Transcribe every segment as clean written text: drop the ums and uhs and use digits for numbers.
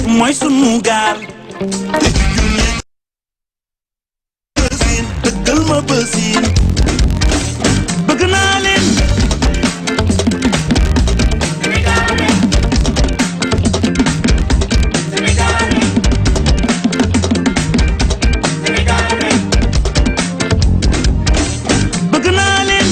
mooy sunu gaal dëggal ma bësin bëgg naa leen bëgg naa leen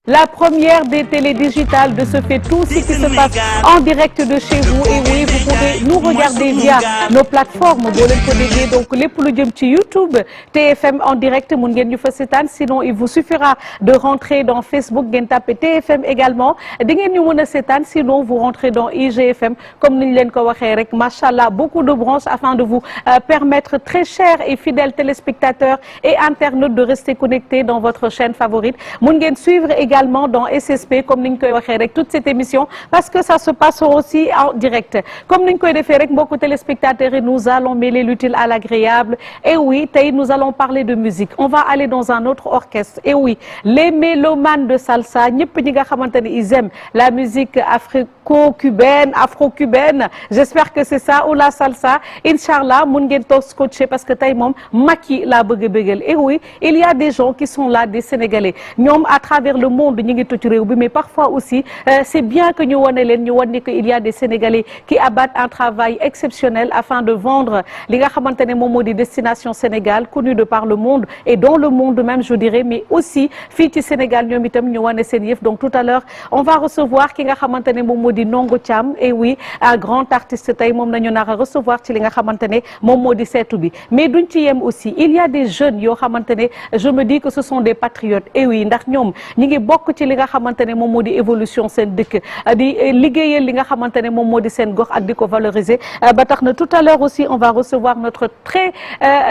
La première des télés digitales de ce fait tout ce qui se passe en direct de chez vous. Et oui, vous pouvez nous regarder via nos plateformes boo leen ko déggee donc lépp lu jëm ci YouTube TFM en direct mun ngeen ñu fa seetaan sinon il vous suffira de rentrer dans Facebook ngeen tapé TFM également di ngeen ñu mën a seetaan sinon vous rentrez dans IGFM comme ni ñu leen ko waxee rek machallah beaucoup de branches afin de vous permettre très chers et fidèles téléspectateurs et internautes de rester connectés dans votre chaîne favorite mun ngeen suivre également dans SSP comme ni ñu koy waxee rek toute cette émission parce que ça se passe aussi en direct comme ni ñu koy defee rek mbokku téléspectateurs et nous allons mêler l'utile à l'agréable et oui tey nous allons parler de musique on va aller dans un autre orchestre et oui les mélomanes de salsa ñëpp ñi nga xamante ne ils aiment la musique africo-cubaine afro-cubaine j'espère que c'est ça ou la salsa inchallah mun ngeen toog scotché parce que tey moom Macky laa bëgg a bëggal et oui il y a des gens qui sont là des Sénégalais ñoom à travers le monde ñi ngi toj réew bi mais parfois aussi c'est bien que ñu wane leen ñu wan ni que il y a des Sénégalais qui abattent un travail exceptionnel afin de vendre li nga xamante ne moom moo di destination Sénégal connue de par le monde et dans le monde même je dirais mais aussi fii ci Sénégal ñoom itam ñu wane seen yëf donc tout à l'heure on va recevoir ki nga xamante ne moom moo di Ndongo Thiam et oui un grand artiste tey moom nañu nar a recevoir ci li nga xamante ne moom moo di seetu bi mais duñ ci yem aussi il y a des jeunes yoo xamante ne je me dis que ce sont des patriotes et oui ndax ñoom ñi ngi bokk ci li nga xamante ne moom moo di évolution seen dëkk di liggéeyal li nga xamante ne moom moo di seen gox ak di ko valoriser ba tax na tout à l'heure aussi on va recevoir notre très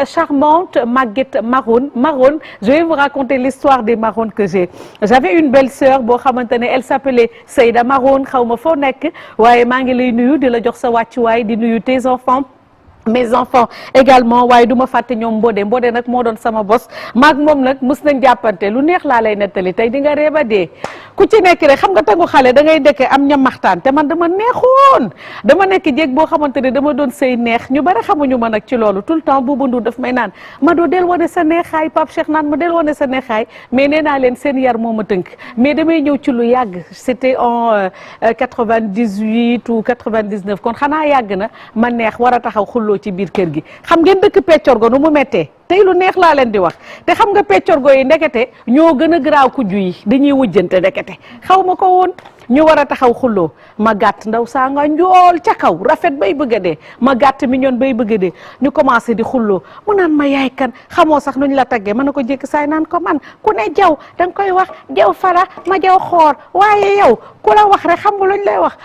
charmante Maguette Maroon je vais vous raconter l'histoire des Maroon que j'avais une belle sœur boo xamante ne elle s'appelait Seyda Maroon xaw ma foo nekk waaye maa ngi lay nuyu di la jox sa wàccuwaay di nuyu tes enfants mes enfants également waaye du ma fàtte ñoom Mbodé nag moo doon sama bos maag moom nag mus nañ jàppante lu neex laa lay nettali tey di nga reeba dee ku ci nekk rek xam nga tangu xale da ngay dëkke am ñam maxtaan te man dama neexoon dama nekk jéeg boo xamante ne dama doon sëy neex ñu bari xamuñu ma nag ci loolu tout le temps Bouba Ndour daf may naan ma doo del wane sa neexaay Pape Cheikh naan ma del wane sa neexaay mais nee naa leen seen yar moo ma tënk mais damay ñëw ci lu yàgg c'était en 98 ou 99 kon xanaa yàgg na ma neex war a taxaw xulloo ci biir kër gi xam ngeen dëkk peccorgo nu mu méttee tey lu neex laa leen di wax te xam nga peccorgo yi ndekete ñoo gën a garaaw kujju yi dañuy wujjante ndekete xaw ma ko woon ñu war a taxaw xulloo ma gàtt ndaw saa nga njool ca kaw rafet bay bëgg a dee ma gàtt mi ñoon bay bëgg a dee ñu commencé di xulloo mu naan ma yaay kan xamoo sax nuñ la taggee mën na ko jékki saay naan ko man ku ne jaw da nga koy wax jaw fara ma jaw xoor waaye yow ku la wax rek xam nga luñ lay wax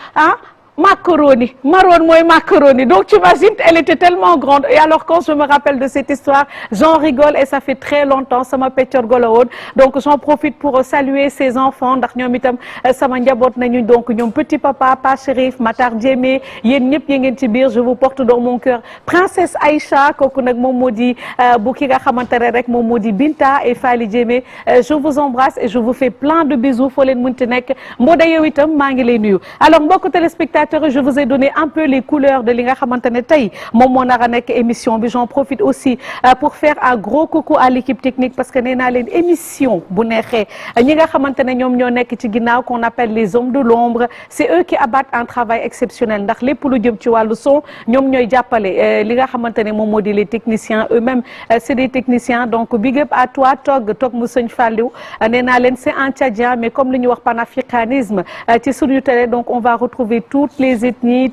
macaroni Maroon mooy macaroni donc tu imagines elle était tellement grande et alors quand je me rappelle de cette histoire j'en rigole et ça fait très longtemps sama peccorgo la woon donc j'en profite pour saluer ses enfants ndax ñoom itam sama njaboot nañu donc ñoom petit papa Pa Chérif Matar Diémé yéen ñëpp yéen ngeen ci biir je vous porte dans mon cœur princesse Aïcha kooku nag moom moo di bu ki nga xamante ne rek moom moo di Binta et Fally Diémé je vous embrasse et je vous fais plein de bisous foo leen mënti nekk Mbodé yow itam maa ngi lay nuyu alors mbokk téléspectateurs je vous ai donné un peu les couleurs de li nga xamante ne tey moom moo nar a nekk émission bi j'en profite aussi pour faire un gros coucou à l'équipe technique parce que nee naa leen émission bu neexee ñi nga xamante ne ñoom ñoo nekk ci ginnaaw qu'on appelle les hommes de l'ombre c'est eux qui abattent un travail exceptionnel ndax lépp lu jëm ci wàllu son ñoom ñooy jàppale li nga xamante ne moom moo di les techniciens eux-mêmes c'est des techniciens donc big up à toi Tog mu sëñ Fallou nee naa leen c'est un Tchadien mais comme li ñuy wax panafricanisme ci suñu télé donc on va retrouver toutes les ethnies,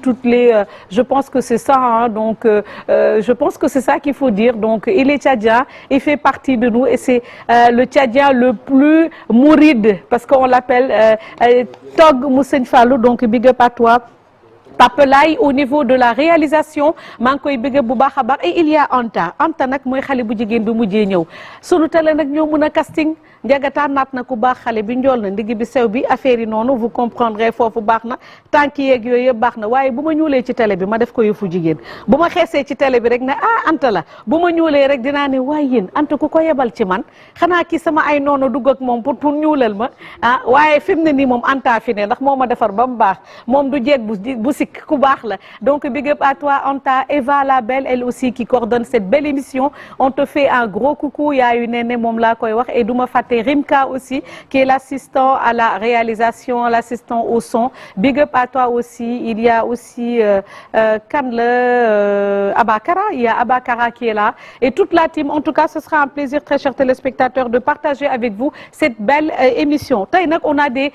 je pense que c'est ça, donc je pense que c'est ça qu'il faut dire. Donc il est tchadien, il fait partie de nous et c'est le Tchadien le plus mouride parce qu'on l'appelle Tog Mousseigne Fallou, donc big up à toi. Tapelaay au niveau de la réalisation maa ngi koy bëgg bu baax a baax et il y a Anta nag mooy xale bu jigéen bi mujjee ñëw sunu télé nag ñoo mën a casting njagataan naat na ku baax xale bi njool na ndigg bi sew bi affaire yi noonu vous comprendrez foofu baax na tànk yeeg yooyu yëpp baax na waaye bu ma ñuulee ci télé bi ma def ko yëfu jigéen bu ma xeesee ci télé bi rek ne Anta la bu ma ñuulee rek dinaa ne waaye yéen Anta ku ko yebal ci man xanaa kii sama ay noonu dugg ak moom pour ñuulal ma waaye fi mu ne nii moom Anta fi ne ndax moo ma defar ba mu baax moom du jeeg bu sikk ku baax la donc big up à toi Anta. Eva la belle elle aussi qui coordonne cette belle émission on te fait un gros coucou yaayu nene moom laa koy wax et du ma fàtte Rimka aussi qui est l'assistant à la réalisation l'assistant au son big up à toi aussi il y a aussi kan la Abakara il y a Abakara qui est là et toute la team en tout cas ce sera un plaisir très chers téléspectateurs de partager avec vous cette belle émission tey nag on a des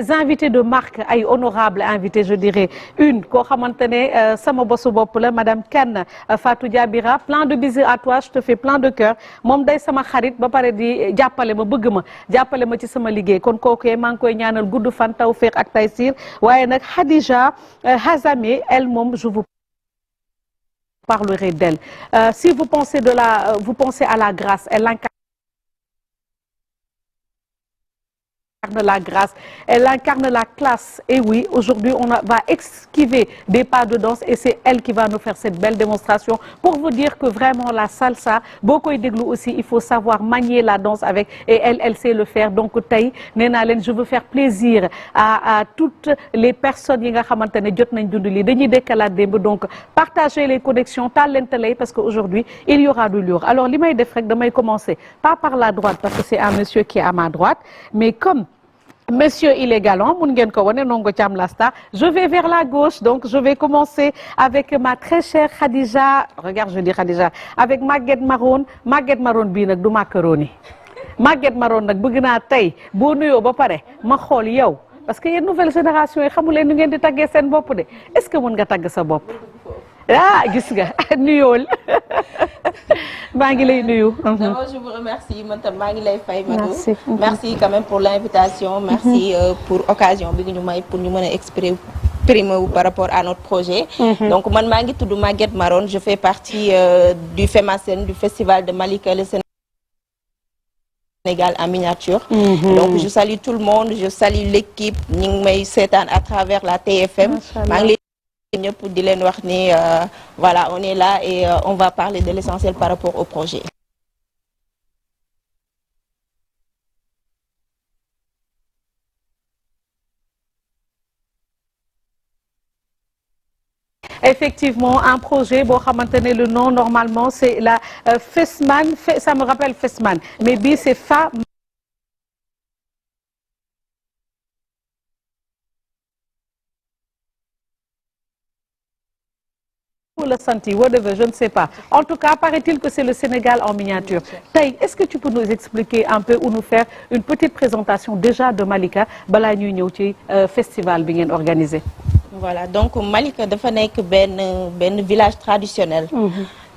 invités de marque ay honorables invités je dirais une koo xamante ne sama bosu bopp la madame Kane Fatou Diabira plein de bisous à toi je te fais plein de cœur moom day sama xarit ba pare di jàppale ma bëgg ma jàppale ma ci sama liggéey kon kooku maa ngi koy ñaanal gudd fan tawfeex ak taysir waaye nag Khadija Hazame elle moom je vous parlerai d'elle si vous pensez à la grâce elle incarne la grâce, elle incarne la classe. Et oui, aujourd'hui, va esquiver des pas de danse et c'est elle qui va nous faire cette belle démonstration pour vous dire que vraiment la salsa, beaucoup de aussi, il faut savoir manier la danse avec et elle sait le faire. Donc, tey nee naa leen je veux faire plaisir à toutes les personnes yi nga xamante ne jot nañ dund lii dañuy dekkalaat démb donc partager les connexions taal leen télé parce que aujourd'hui il y aura du lourd. Alors li may def rek damay commencer pas par la droite parce que c'est un monsieur qui est à ma droite mais comme Monsieur il est galant mun ngeen ko wane nongo Thiam la star je vais vers la gauche donc je vais commencer avec ma très chère Khadija regarde je dis Khadija avec Maguette Maroon bii nag du macaroni Maguette Maroon nag bëgg naa tey boo nuyoo ba pare ma xool yow parce que yéen nouvelle génération yi xamu leen nu ngeen di taggee seen bopp de est-ce que mën nga tagg sa bopp gis nga nuyool maa ngi lay nuyu. D'abord je vous remercie man tam maa ngi lay fay. Merci quand même pour l'invitation. Merci pour occasion bi ñu may pour ñu mën a exprimer par rapport à notre projet. Donc man maa ngi tudd Maguette Maroon je fais partie du FEMACEN du festival de Malika le Sénégal en miniature. Donc je salue tout le monde je salue l'équipe ñi ngi may seetaan à travers la TFM. maa ngi ñëpp di leen wax ni voilà on est là et on va parler de l'essentiel par rapport au projet. Effectivement un projet boo xamante ne le nom normalement c'est la Fesman ça me rappelle Fesman mais bii c'est le senti whatever je ne sais pas en tout cas paraît-il que c'est le Sénégal en miniature tey est-ce que tu peux nous expliquer un peu ou nous faire une petite présentation déjà de Malika balaa ñuy ñëw ci festival bi ngeen organisé. Voilà donc Malika dafa nekk benn village traditionnel.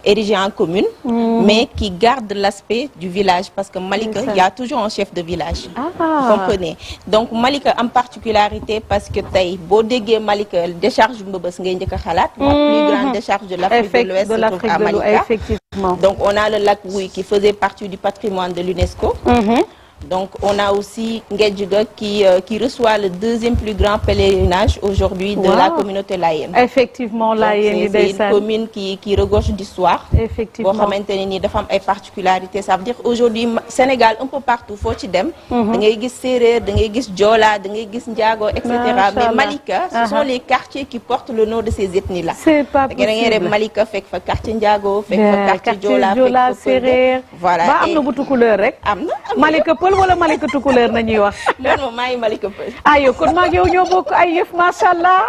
Érigé en commune, mais qui garde l'aspect du village parce que Malika, il y a toujours un chef de village. Vous comprenez? Donc Malika am particularité parce que tey boo déggee Malika décharge Mbeubeuss ngay njëkk a xalaat. La plus grande décharge de l'Afrique de l'Ouest se trouve à Malika. Effectivement. Donc on a le lac Bouy qui faisait partie du patrimoine de l'UNESCO. Donc on a aussi Nguédjiouga qui reçoit le deuxième plus grand pèlerinage aujourd'hui de la communauté layène. Effectivement layène c'est une commune qui regorge d'histoire. Effectivement boo xamante ne nii dafa am ay particularités ça veut dire aujourd'hui Sénégal un peu partout foo ci dem. da ngay gis séeréer da ngay gis joola da ngay gis njaago et cetera mais Malika ce sont les quartiers qui portent le nom de ces ethnies là. C'est pas possible da ngay dem Malika fekk fa quartier njaago fekk fa quartier joola fekk fa séeréer. voilà ba am na bu tukulóor rek. am na Malika Pël wala Malika tukulóor nañuy wax. man moom maa ngi Malika Pël. aywa kon maa ngi yow ñoo bokk ay yëf macha allah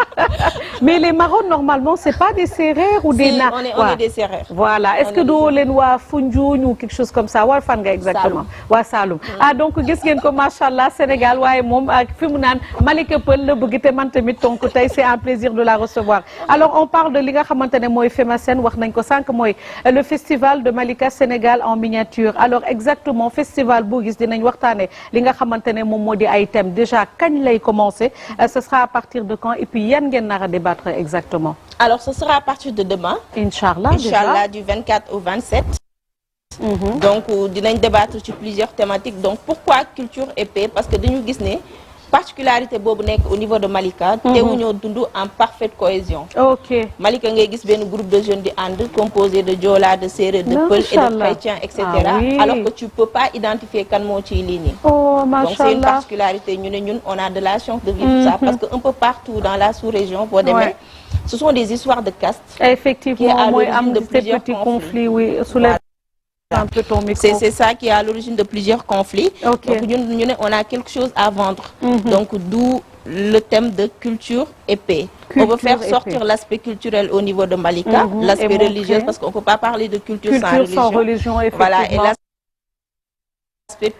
mais les marrons normalement c'est pas des séeréer ou des na. on est des séeréer. voilà est-ce que doo leen waa Foundiougne ou quelque chose comme ça waa fan nga exactement. waa Saloum donc gis ngeen ko macha allah Sénégal waaye moom fi mu naan Malika Pël la bëgg te man tamit donc tey c'est un plaisir de la recevoir. alors on parle de li nga xamante ne mooy FEMACEN wax nañ ko sànq mooy le festival de Malika Sénégal en miniature alors exactement festival boo gis dinañ wax waxtaanee li nga xamante ne moom moo di ay thèmes déjà kañ lay commencer ce sera à partir de quand et puis yan ngeen nar a débattre exactement. Alors ce sera à partir de demain. Inch'Allah Inch'Allah du 24 au 27. Donc dinañ débattre ci plusieurs thématiques donc pourquoi culture et paix parce que dañu gis ne particularité boobu nekk au niveau de Malika. teewuñoo dund en parfaite cohésion. ok Malika ngay gis benn groupe de jeunes di ànd composé de Joola de Séeréer de Pël et de Chrétiens et cetera. Ah oui. Alors que tu peux pas identifier kan moo ciy lii nii. oh donc c'est une machallah particularité ñu ne ñun on a de la chance de vivre ça parce que un peu partout dans la sous-région boo demee ce sont des histoires de caste. effectivement mooy am de ces plusieurs petits conflits. conflits oui soulève un peu ton micro. C'est ça qui est à l'origine de plusieurs conflits. Ok. Donc ñu ne on a quelque chose à vendre. Donc d'où le thème de culture et paix. On veut faire sortir l'aspect culturel au niveau de Malika, l'aspect religieux parce qu'on peut pas parler de culture sans religion. Effectivement. Voilà, et l'aspect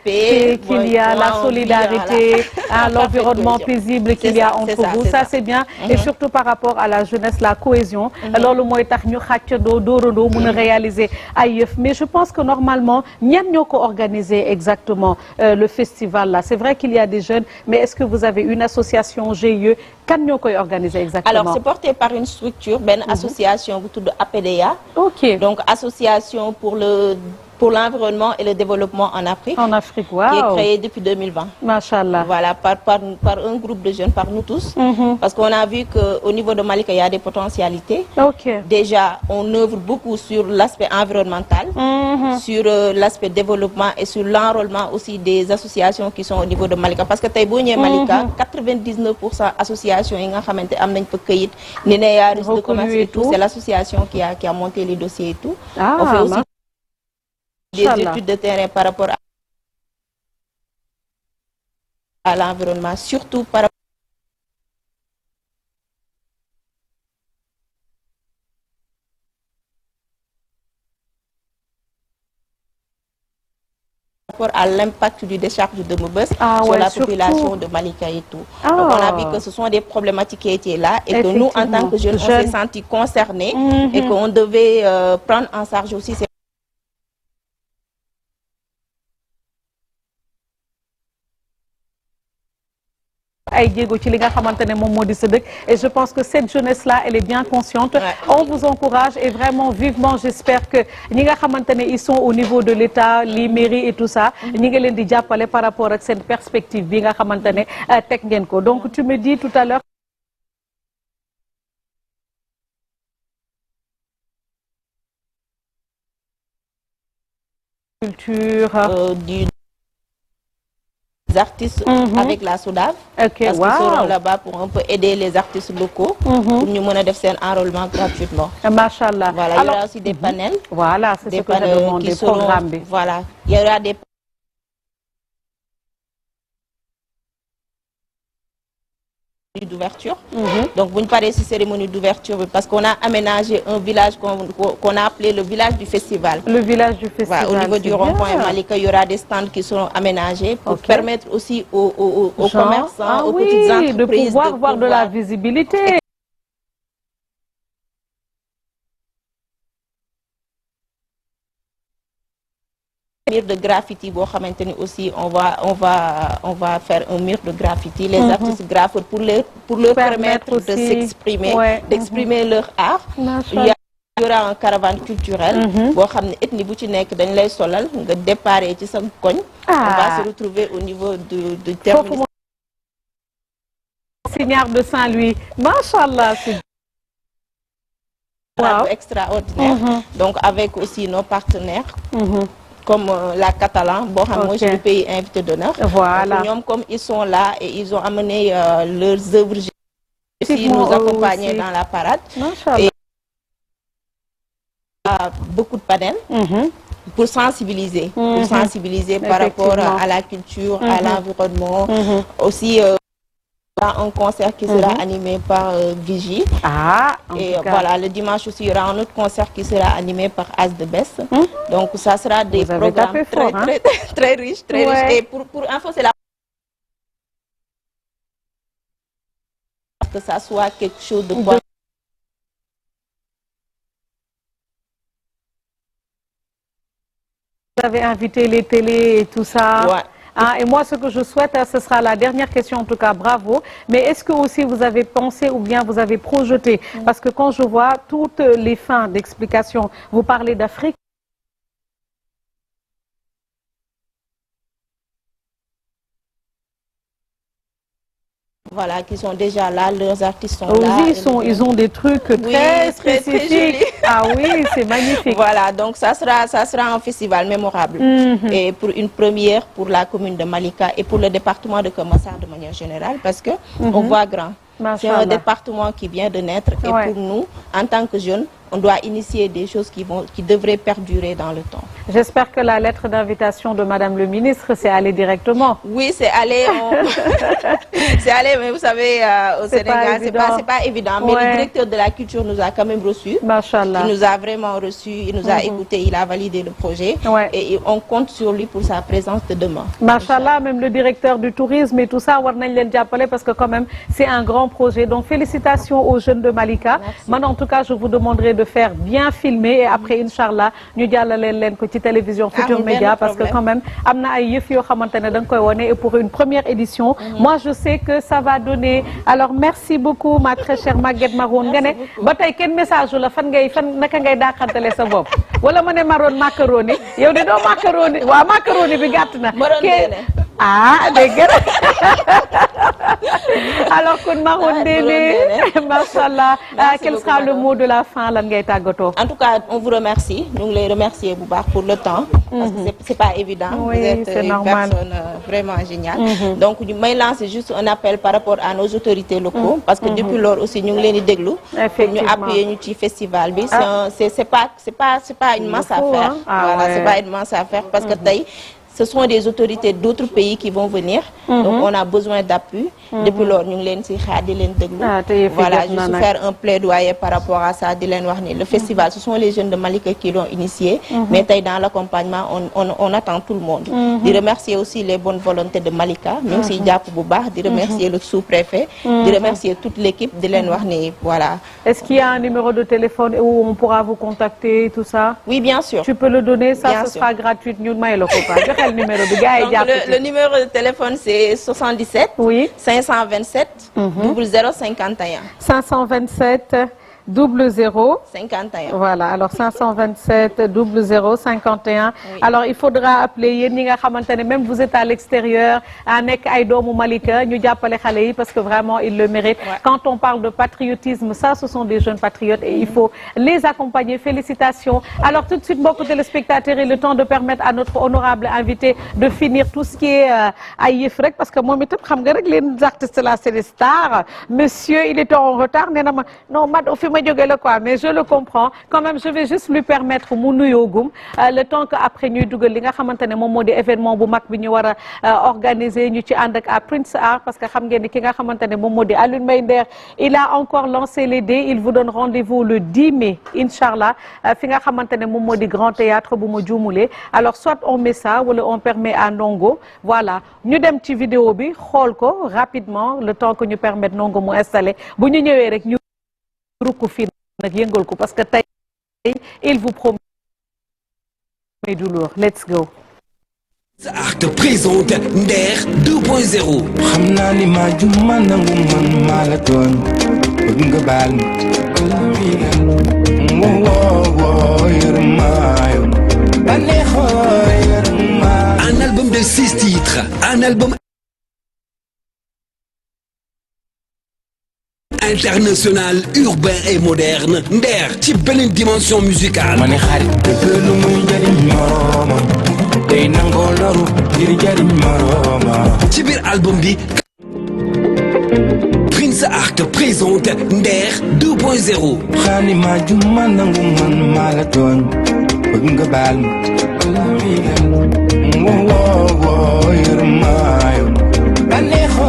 paix qu'il y a la solidarité, l'environnement paisible qu'il y a entre vous, ça c'est bien et surtout par rapport à la jeunesse, la cohésion. loolu mooy tax ñu xàccandoo dóorandoo mën a réaliser ay yëf mais je pense que normalement ñan ñoo ko organiser exactement le festival là c'est vrai qu'il y a des jeunes mais est-ce que vous avez une association GIE kan ñoo koy organiser exactement. Alors c'est porté par une structure benn association bu tudd APDA. ok donc association pour l'environnement et le développement en Afrique. En Afrique, wow. Qui est créé depuis 2020. Machallah. Voilà, par un groupe de jeunes, par nous tous. Parce qu'on a vu qu'au niveau de Malika, il y a des potentialités. Ok. Déjà, on œuvre beaucoup sur l'aspect environnemental, sur l'aspect développement et sur l'enrôlement aussi des associations qui sont au niveau de Malika. Parce que tey boo ñëwee Malika, 99% associations yi nga xamante am nañ fa këyit, NINEA, risque de commerce et tout, c'est l'association qui a monté les dossiers et tout. On fait aussi des études de terrain par rapport à l'environnement, surtout par rapport à l'impact du décharge de Mbeubeuss sur la population de Malika et tout. Donc on a vu que ce sont des problématiques qui étaient là et que nous en tant que jeunes on s'est sentis concernés et qu'on devait prendre en charge aussi ces ay jéego ci li nga xamante ne moom moo di sa dëkk et je pense que cette jeunesse là elle est bien consciente on vous encourage et vraiment vivement j'espère que ñi nga xamante ne ils sont au niveau de l'État les mairies et tout ça ñi nga leen di jàppale par rapport ak seen perspective bi nga xamante ne teg ngeen ko donc tu me dis tout à l'heure culture artistes avec la SODAV parce qu'ils seront là-bas pour un peu aider les artistes locaux pour ñu mën a def seen enrôlement gratuitement. Machallah. Voilà, il y aura aussi des panels. Voilà, c'est ce que j'ai demandé, programme bi. Voilà, il y aura des d'ouverture. Donc bu ñu paree ci cérémonie d'ouverture bi parce qu'on a aménagé un village qu'on a appelé le village du festival. Le village du festival. Voilà, au niveau du rond-point Malika, il y aura des stands qui seront aménagés pour permettre aussi aux commerçants, aux petites entreprises de pouvoir voir de la visibilité. Mur de graffiti boo xamante ni aussi on va faire un mur de graffiti les artistes graffeurs pour leur permettre de s'exprimer d'exprimer leur art. Il y aura un caravane culturel boo xam ne ethnie bu ci nekk dañ lay solal nga déparé ci sa koñ. On va se retrouver au niveau du terminus Signard de Saint-Louis. Machallah. Wow. Extraordinaire. Donc avec aussi nos partenaires. Comme la Catalan boo xam mooy suñu pays invité d'honneur. Voilà. ñoom comme ils sont là et ils ont amené leurs œuvres aussi nous accompagner dans la parade. Et beaucoup de panels pour sensibiliser. Pour sensibiliser par rapport à la culture, à l'environnement. Aussi un concert qui sera animé par Vigie. Et voilà, le dimanche aussi, il y aura un autre concert qui sera animé par As de Best. Donc, ça sera des programmes très riches, très riches. Et pour info, c'est la que ça soit quelque chose de quoi. Vous avez invité les télés et tout ça. Ah, et moi, ce que je souhaite, ce sera la dernière question, en tout cas, bravo. Mais est-ce que aussi vous avez pensé ou bien vous avez projeté? Parce que quand je vois toutes les fins d'explication, vous parlez d'Afrique. Voilà, qui sont déjà là, leurs artistes sont Aussi, là. ils ont des trucs très spécifiques. Très Ah oui, c'est magnifique. Voilà, donc ça sera un festival mémorable. Et pour une première pour la commune de Malika et pour le département de Keur Massar de manière générale, parce que on voit grand. C'est un département qui vient de naître et pour nous, en tant que jeunes, on doit initier des choses qui devraient perdurer dans le temps. J'espère que la lettre d'invitation de Madame le ministre, c'est allé directement. Oui, c'est allé. C'est allé, mais vous savez, au Sénégal, c'est pas évident. Mais le directeur de la culture nous a quand même reçus. Machallah. Il nous a vraiment reçus, il nous a écoutés, il a validé le projet. Et on compte sur lui pour sa présence de demain. Machallah, même le directeur du tourisme et tout ça, parce que quand même, c'est un grand projet. Donc, félicitations aux jeunes de Malika. Maintenant, en tout cas, je vous demanderai de faire bien filmer et après, Inch'Allah, nous allons petite télévision Futur Média parce que quand même, amna ay yef yo xamantene dang koy woné et pour une première édition, moi je sais que ça va donner. Alors merci beaucoup ma très chère Maguette Maroon nga né ba tay ken message la fan naka ngay daxantale sa bop wala mané Maroon macaroni yow de do macaroni wa macaroni bi gatt na ah dégg alors kon Maroon Déné machallah quel sera le mot de la fin lan ngay tagoto? En tout cas, on vous remercie. Nous les remercier pour le temps parce que c'est pas évident. Oui, vous êtes une personne vraiment géniale. Donc nous lancer juste un appel par rapport à nos autorités locaux parce que depuis lors aussi nous les déglu ñu appuyer ñu ci festival bi. C'est pas une masse à faire. Voilà, c'est pas une masse à faire parce que ce sont des autorités d'autres pays qui vont venir. Donc on a besoin d'appui. Depuis lors, nous leen ci xaar di leen déglu. Voilà, juste faire un plaidoyer par rapport à ça di leen wax ni le festival, ce sont les jeunes de Malika qui l'ont initié. Mais dans l'accompagnement, on attend tout le monde. De remercier aussi les bonnes volontés de Malika, même si jàpp bu baax, de remercier le sous-préfet, de remercier toute l'équipe di leen wax ni voilà. Est-ce qu'il y a un numéro de téléphone où on pourra vous contacter tout ça? Oui, bien sûr. Tu peux le donner, ça ce sera gratuit. Nous may le copain. Le numéro de gars le numéro de téléphone c'est 77 527 0051 527 00 51. Voilà, alors 527 00 51. Oui. Alors il faudra appeler même vous êtes à l'extérieur, avec Aïdom ou Malika, nous appelons les parce que vraiment ils le méritent. Quand on parle de patriotisme, ça ce sont des jeunes patriotes et il faut les accompagner. Félicitations. Alors tout de suite, beaucoup de téléspectateurs et le temps de permettre à notre honorable invité de finir tout ce qui est à Yefrek parce que moi, les artistes là, c'est des stars. Monsieur, il était en retard. Non, mais je le comprends. Quand même, je vais juste lui permettre le temps qu'après nous avons des événements organisés à Prince Art parce que il a encore lancé les dés. Il vous donne rendez-vous le 10 mai, Inch'Allah. Grand théâtre. Alors, soit on met ça ou on permet à Nongo. Voilà. Nous avons une petite vidéo rapidement, le temps que nous permettons Nongo d'installer. Parce que il vous promet du lourd. Let's go. Art te présente Nder 2.0. Xamna ni ma juma nangu man mala ton bëgg nga baal ma wo yërmaayo baneexo yërmaa. Un album de 6 titres, un album international, urbain et moderne. Nder ci beneen dimension musicale. Ma ne xarit dëgg lu muy jariñ morooma tey nangoo loru ngir jariñ morooma. Ci biir album bi Prince Art présente Nder 2.0. Xani ma juma nangu man mala tooñ bëgg nga baal ma wo yërmaayo baneexo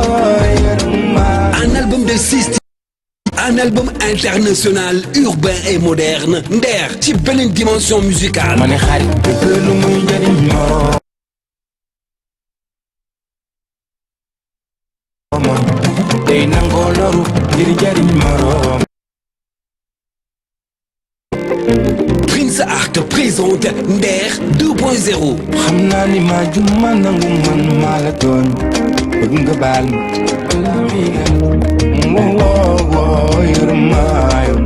yërmaa. Un album de 6 titres. Un album international, urbain et moderne. Nder ci beneen dimension musicale. Ma ne xarit dëgg lu muy jariñ morooma tey nangoo loru ngir jariñ morooma. Prince Prince Art présente Nder 2.0. xam naa ni maa jum ma nangu man maa la doon bëgg nga baal ma woo yërmaayo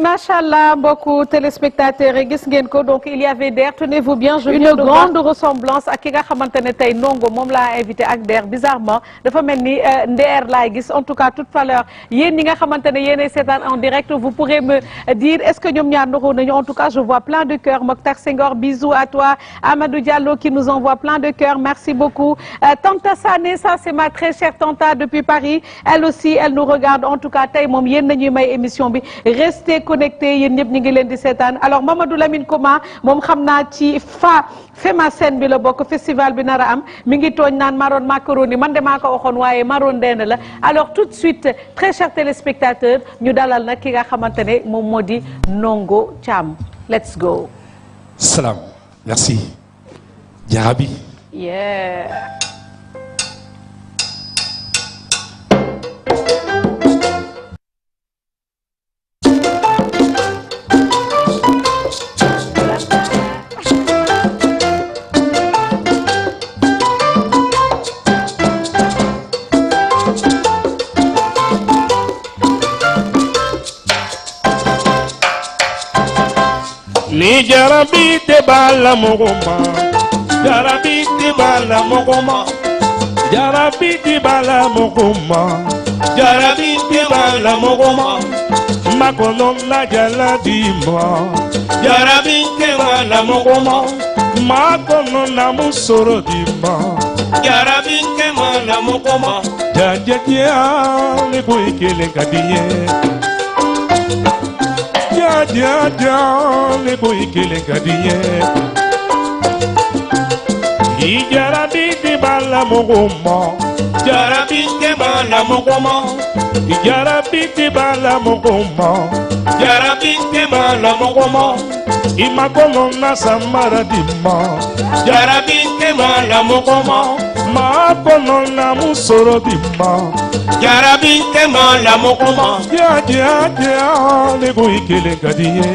Machallah, beaucoup téléspectateurs et gis ngeen ko donc il y avait Der, tenez-vous bien, je viens de grande ressemblance ak ki nga xamante ne tey Ndongo moom laa invité ak Der bizarrement dafa mel ni Nder laay gis en tout cas toute valeur yéen ñi nga xamante ne yéenay seetaan en direct vous pourrez me dire est-ce que ñoom ñaar ndoxoo nañu en tout cas je vois plein de cœurs Mokhtar Senghor bisous à toi Amadou Diallo qui nous envoie plein de cœurs merci beaucoup Tanta Sané ça c'est ma très chère Tanta depuis Paris elle aussi elle nous regarde en tout cas tey moom yéen nañuy may émission bi restez connecté yéen ñëpp ñu ngi leen di seetaan alors Mamadou Lamine Koma moom xam naa ci Fema Sen bi la bokk festival bi nar a am mi ngi tooñ naan Maroon macaroni man de maa ko waxoon waaye Maroon den la alors tout de suite très chers téléspectateurs ñu dalal nag ki nga xamante ne moom moo di Ndongo Thiam let's go. Salam merci Jarabi. Yeah. Ni jarabi te bala mogoma, jarabi te bala mogoma, jarabi te bala mogoma, jarabi te bala mogoma, makonom na jala dimba, jarabi te bala mogoma, makonom na musoro dimba, jarabi te bala mogoma, jajaja le boy kele kadiye. Le boy kele kadiye I jarabi te bala mogoma jarabi te bala mogoma I jarabi te bala mogoma jarabi te bala mogoma I makono na samara dimma jarabi te bala mogoma makono na musoro dimma jarabi te bala mogoma le boy kele kadiye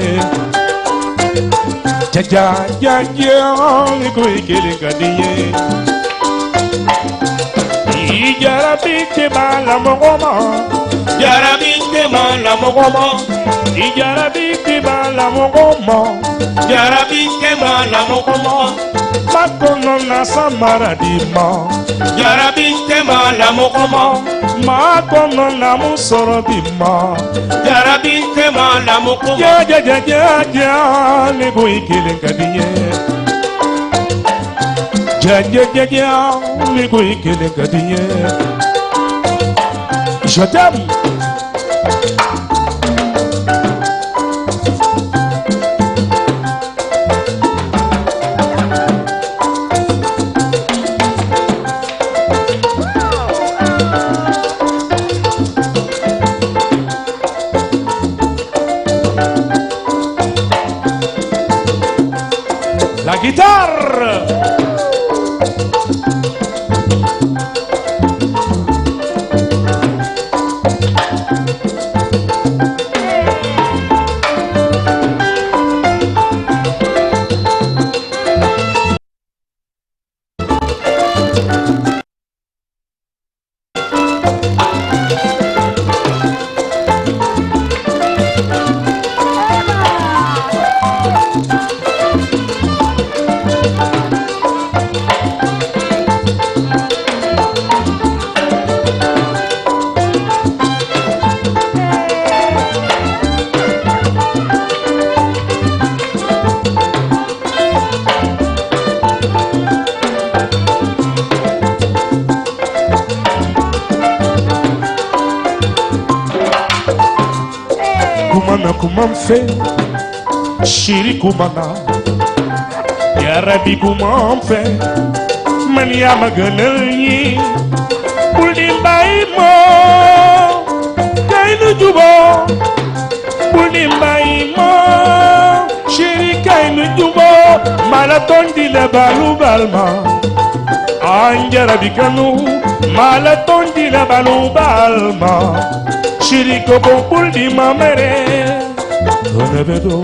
le boy kele kadiye I jarabi te bala mogoma jarabi te bala mogoma I jarabi te bala mogoma jarabi te bala mogoma makono na samara dimma jarabi te bala mogoma makono na musoro dimma jarabi te bala mogoma le boy kele kadiye le boy kele kadiye je t'aime. La guitare. Kumamfe shiri kumana ya Rabbi kumamfe man ya maganal yi buldi mbay mo kay nu jubo buldi mbay mo shiri kay nu jubo mala tondi la balu balma anja Rabbi kanu mala tondi la balu balma shiri ko buldi mamere Sonebedo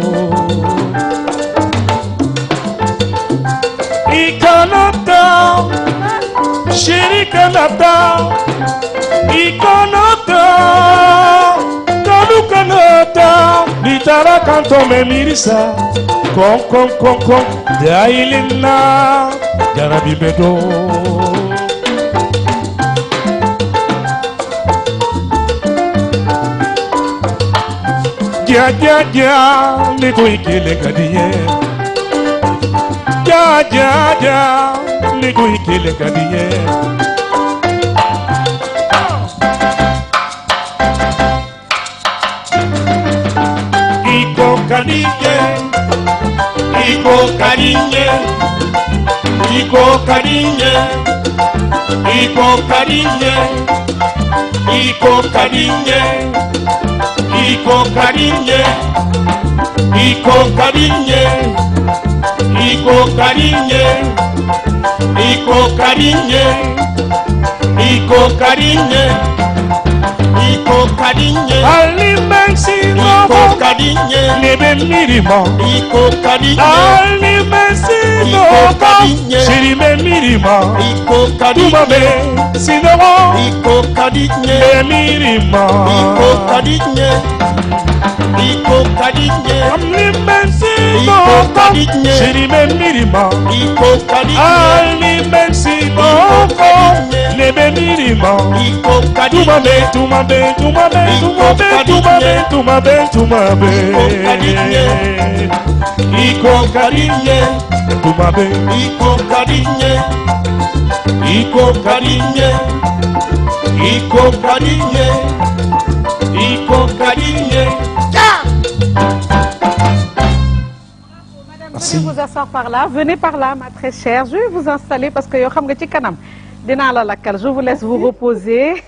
Ikanata Chéri Kanata Ikanata Kanu Kanata Nitara kanto me mirisa Kon kon kon kon Dailina Jarabi Bedo Ja ja ja ni ko ikele kadiye Ja ja ja ni ko ikele kadiye Iko kadiye Iko kadiye Iko kadiye Iko kadiye Iko kadiye Iko Karinye, Iko Karinye, Iko Karinye, Iko Karinye, Iko Karinye, Iko Karinye, Alimensi Iko Karinye, Lebe Mirimo, Iko Karinye, Alimensi Iko Karinye, Sirime Mirimo, Iko Karinye, Tumabe, Sinoro, Iko Karinye, Mirimo, Iko Karinye, Iko Karinye, Alimensi Iko Karinye, Sirime Mirimo, Iko Karinye, Alimensi Iko Karinye, Lebe Mirimo, Iko Karinye, Tumabe, Tumabe, Tumabe, Tumabe, Tumabe, Tumabe, Iko Karinye, Tumabe, Iko Karinye, Iko Karinye, Iko Karinye, Iko Karinye. Merci. Venez vous asseoir par là, venez par là, ma très chère. Je vais vous installer parce que yo xam nga ci kanam. Dinaa la lakkal. Je vous laisse vous reposer.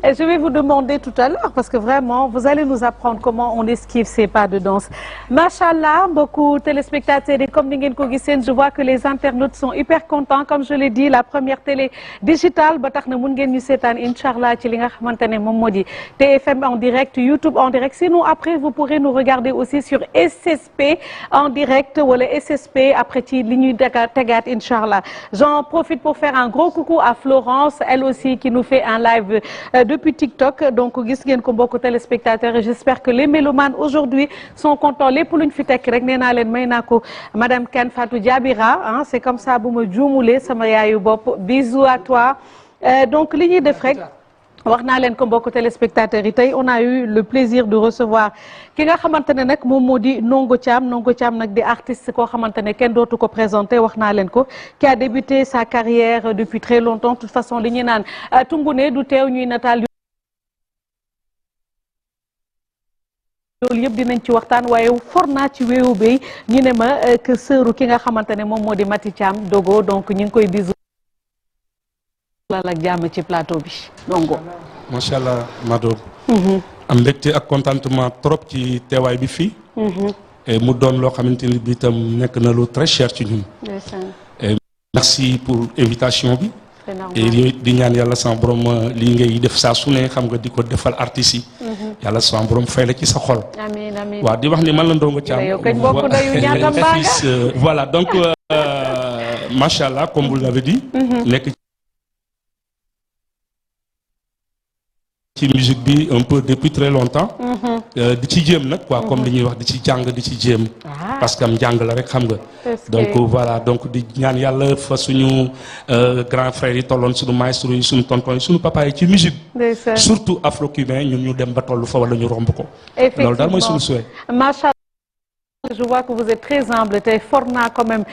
Et je vais vous demander tout à l'heure parce que vraiment, vous allez nous apprendre comment on esquive ces pas de danse. Machallah, beaucoup téléspectateurs et comme ni ngeen ko giseen, je vois que les internautes sont hyper contents. Comme je l'ai dit, la première télé digitale ba tax na mun ngeen ñu seetaan inchallah ci li nga xamante ne moom moo di TFM en direct, YouTube en direct. Sinon après, vous pourrez nous regarder aussi sur SSP en direct wala SSP après ci li ñuy tegaat inchallah. J'en profite pour faire un gros coucou à Florence, elle aussi qui nous fait un live depuis TikTok. Donc gis ngeen ko mbokku téléspectateurs et j'espère que les mélomanes aujourd'hui sont contents. Lépp luñ fi tekk rek nee naa leen may naa ko Madame Kane Fatou Diabira, hein, c'est comme ça bu ma juumulee sama yaayu bopp. Bisous à toi. Donc li ñuy def rek wax naa leen ko mbokku téléspectateurs yi tey on a eu le plaisir de recevoir ki nga xamante ne nag moom moo di Ndongo Thiam nag di artiste koo xamante ne kenn dootu ko présenté wax naa leen ko qui a débuté sa carrière depuis très longtemps. De toute façon li ñuy naan tungu ne du teew ñuy nataal loolu yëpp dinañ ci waxtaan waaye for naa ci wéewu béy ñu ne ma que sœuru ki nga xamante ne moom moo di Mati Thiam Dogo donc ñu ngi koy bisu la ak jàmm ci plateau bi Ndongo. macha allah Mado. am mbégte ak contentement trop ci teewaay bi fii. et mu doon loo xamante ni bi itam nekk na lu très cher ci ñun. merci pour invitation bi. et di ñaan yàlla sama borom lii ngay def saa su ne xam nga di ko defal artistes yi. yàlla sama borom fay la ci sa xol. amiin amiin waaw di wax ni man la Ndongo Thiam. Voilà donc macha allah comme vous l'avez dit. nekk ci musique bi un peu depuis très longtemps. di ci jéem nag quoi comme li ñuy wax di ci jàng di ci jéem. parce que am jàng la rek xam nga. donc voilà donc di ñaan yàlla fa suñu grand frère yi tolloon suñu maestro yi suñu tonton yi suñu papa yi ci musique. surtout afro-cubain ñun ñu dem ba toll fa wala ñu romb ko. loolu daal mooy suñu souhait. Je vois que vous êtes très humble te for naa quand même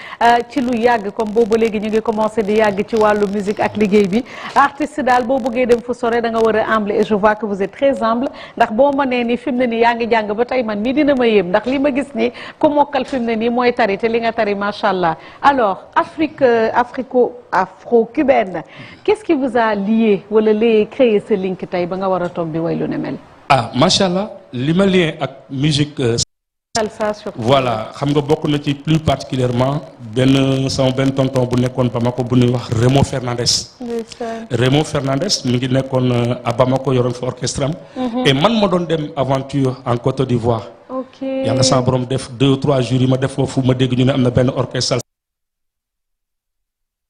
ci lu yàgg comme boobu léegi ñu ngi commencé di yàgg ci wàllu musique ak liggéey bi artiste daal boo bëggee dem fu sore da nga war a humble et je vois que vous êtes très humble ndax boo ma nee ni fi mu ne nii yaa ngi jàng ba tey man mii dina ma yéem ndax li ma gis ni ku mokkal fi mu ne nii mooy tari te li nga tari macha allah. Alors afro-cubaine qu'est-ce qui vous a lié wala lié créer ce link tey ba nga war a toog di way lu ne mel. macha allah li ma lié ak musique. Voilà xam nga bokk na ci plus particulièrement sama benn tonton bu nekkoon Bamako bu ñuy wax Raymond Fernandez mi ngi nekkoon à Bamako yoroon fa orchestre am et man ma doon dem aventure en Côte d'Ivoire yàlla sama borom def 2 ou 3 jours yi ma def foofu ma dégg ñu ne am na benn orchestre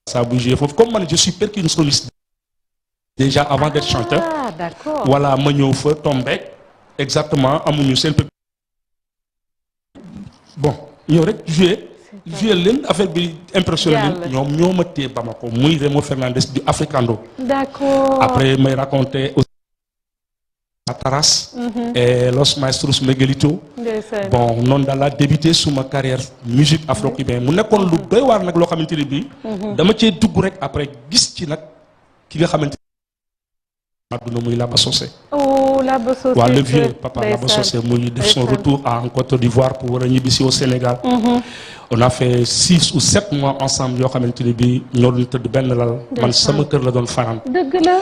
salsa bu joué foofu comme man je suis percussionniste déjà avant d'être chanteur. D'accord. Voilà ma ñëw fa tombé exactement amuñu seen bon ñëw rek joué leen affaire bi impressionné leen ñoom ñoo ma téye Bamako muy Remo Fernandez du Africando. D'accord. Après may raconté aussi à Taras et Los Maestros Miguelito. Bon noonu daal laa débuté suma carrière musique afro-cubaine mu nekkoon lu doy waar nag loo xamante ne bii. dama cee dugg rek après gis ci nag ki nga xamante àdduna muy Laba Socé. Oh Laba Socé. waaw le vieux papa Laba Socé muy def son retour en Côte d'Ivoire pour war a ñibbisi au Sénégal. On a fait 6 ou 7 mois ensemble yoo xamante ne bii ñoo doon tëdd benn lal. man sama kër la doon fanaan. dëgg la.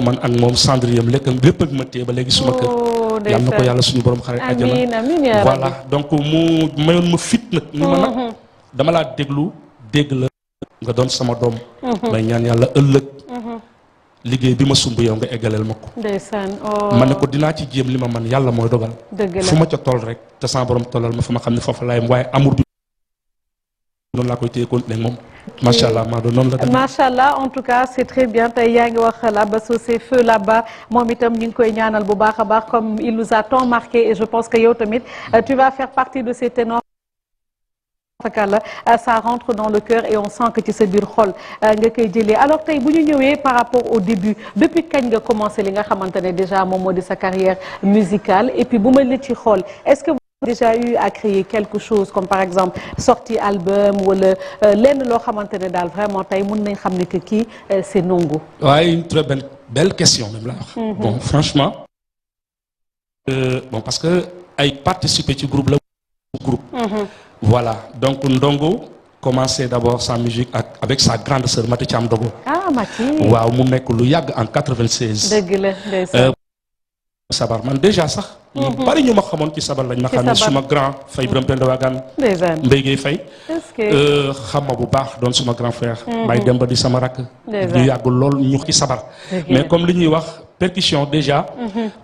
man ak moom cendriyam lépp ak ma téye ba léegi suma kër. yal na ko yàlla suñu borom xarit àjjana. amiin voilà donc mu mayoon ma fit nag. ni ma nag dama laa dégg la nga doon sama doom. may ñaan yàlla ëllëg. liggéey bi ma sumb yow nga eggaleel ma ko. ndeysaan ma ne ko dinaa ci jéem li ma man yàlla mooy dogal. dëgg la fu ma ca toll rek te sama borom tollal ma fa ma xam ne foofu laay waaye amour bi noonu laa koy téye continuer moom. macha allah maa doon noonu la. macha allah en tout cas c'est très bien tey yaa ngi wax Laba Socé feu là-bas moom itam ñu ngi koy ñaanal bu baax a baax comme il nous a tant marqué et je pense que yow tamit tu vas faire partie de ces ténors. Ça rentre dans le cœur et on sent que ci sa biir xol nga koy jëlee alors tey bu ñu ñëwee par rapport au début depuis kañ nga commencé li nga xamante ne déjà moom moo di sa carrière musicale et puis bu ma la ci xool est-ce que vous avez déjà eu à créer quelque chose comme par exemple sortie album wala lenn loo xamante ne daal vraiment tey mën nañ xam ne que kii c'est Ndongo. waaye une très belle question même la wax. Bon franchement bon parce que ay participer ci groupe la groupe. Voilà donc Ndongo commencé d'abord sa musique avec sa grande sœur Mati Thiam Dogo. Ah Mati. waaw mu nekk lu yàgg en 96. dëgg la ndeysaan. sabar man déjà sax. ñu bari ñu ma xamoon ci sabar lañ ma xamee suma grand Faye Birame Penda Wagan. ndeysaan Mbaye Gueye Faye. est-ce que xam ma bu baax doon suma grand frère. Baye Demba di sama rakk. ñu yàgg lool ñu ci sabar. mais comme li ñuy wax percussion déjà.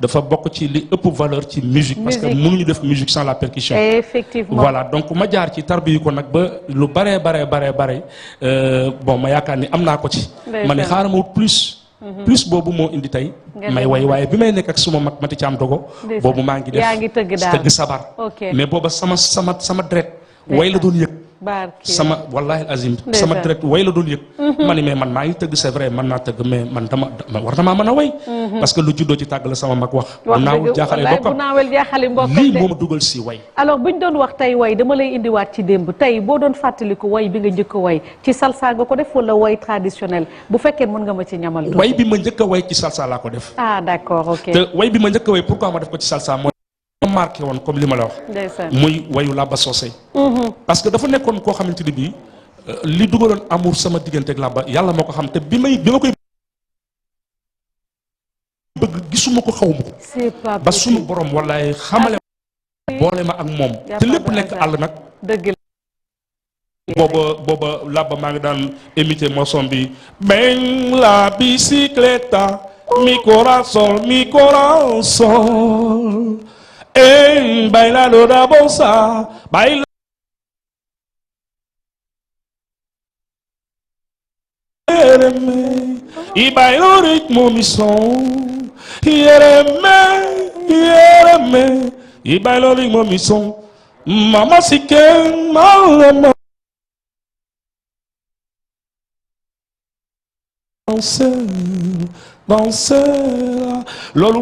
dafa bokk ci li ëpp valeur ci musique. parce que mënuñu def musique sans la percussion. effectivement voilà donc ma jaar ci tarbiyu ko nag ba lu bare bon ma yaakaar ni am naa ko ci. ma ne xaaral ma wut plus boobu moo indi tey. may way waaye bi may nekk ak suma mag Mati Thiam Dogo. boobu maa ngi def tëgg sabar. mais booba sama dret way la doon yëg. sama wallahi azim sama direct way la doon yëg. ma ni mais man maa ngi tëgg c'est vrai man naa tëgg mais man war damaa mën a way. parce que lu juddoo ci tàgg la sama mag wax. naawul jaaxale mbokkam lii moo ma dugal si way. alors buñ doon wax tey way dama lay indiwaat ci démb tey boo doon fàttaliku way bi nga njëkk a way ci salsa nga ko def wala way traditionnel bu fekkee mën nga ma ci ñamal. way bi ma njëkk a way ci salsa laa ko def. ah d'accord ok. te way bi ma njëkk a way pourquoi ma def ko ci salsa mooy marqué woon comme li ma la wax. muy wayu Laba Socé. parce que dafa nekkoon koo xamante ni bii li dugaloon amour sama diggante ak Laba yàlla moo ko xam te bi ma koy bëgg gisuma ko xawuma ko. c'est pas ba sunu borom wallaay xamale boole ma ak moom te lépp nekk àll nag. dëgg booba Laba maa ngi daan imité morceau bi. ben la bicicleta mi corazón en bailando la bossa baila y bailo ritmo mi son y bailo ritmo mi son mama si que mama danser loolu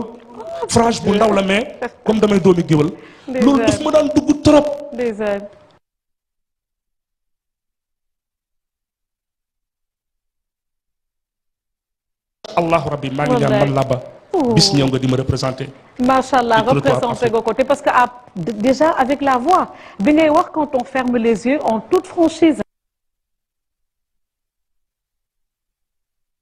phrase bu ndaw la mais comme damay doomi géwal loolu daf ma daan dugg trop. allahu rabbi maa ngi ñaan man Laba bis ñëw nga di ma représenté. macha allah représenté nga ko te parce que déjà avec la voix bi ngay wax quand on ferme les yeux en toute franchise.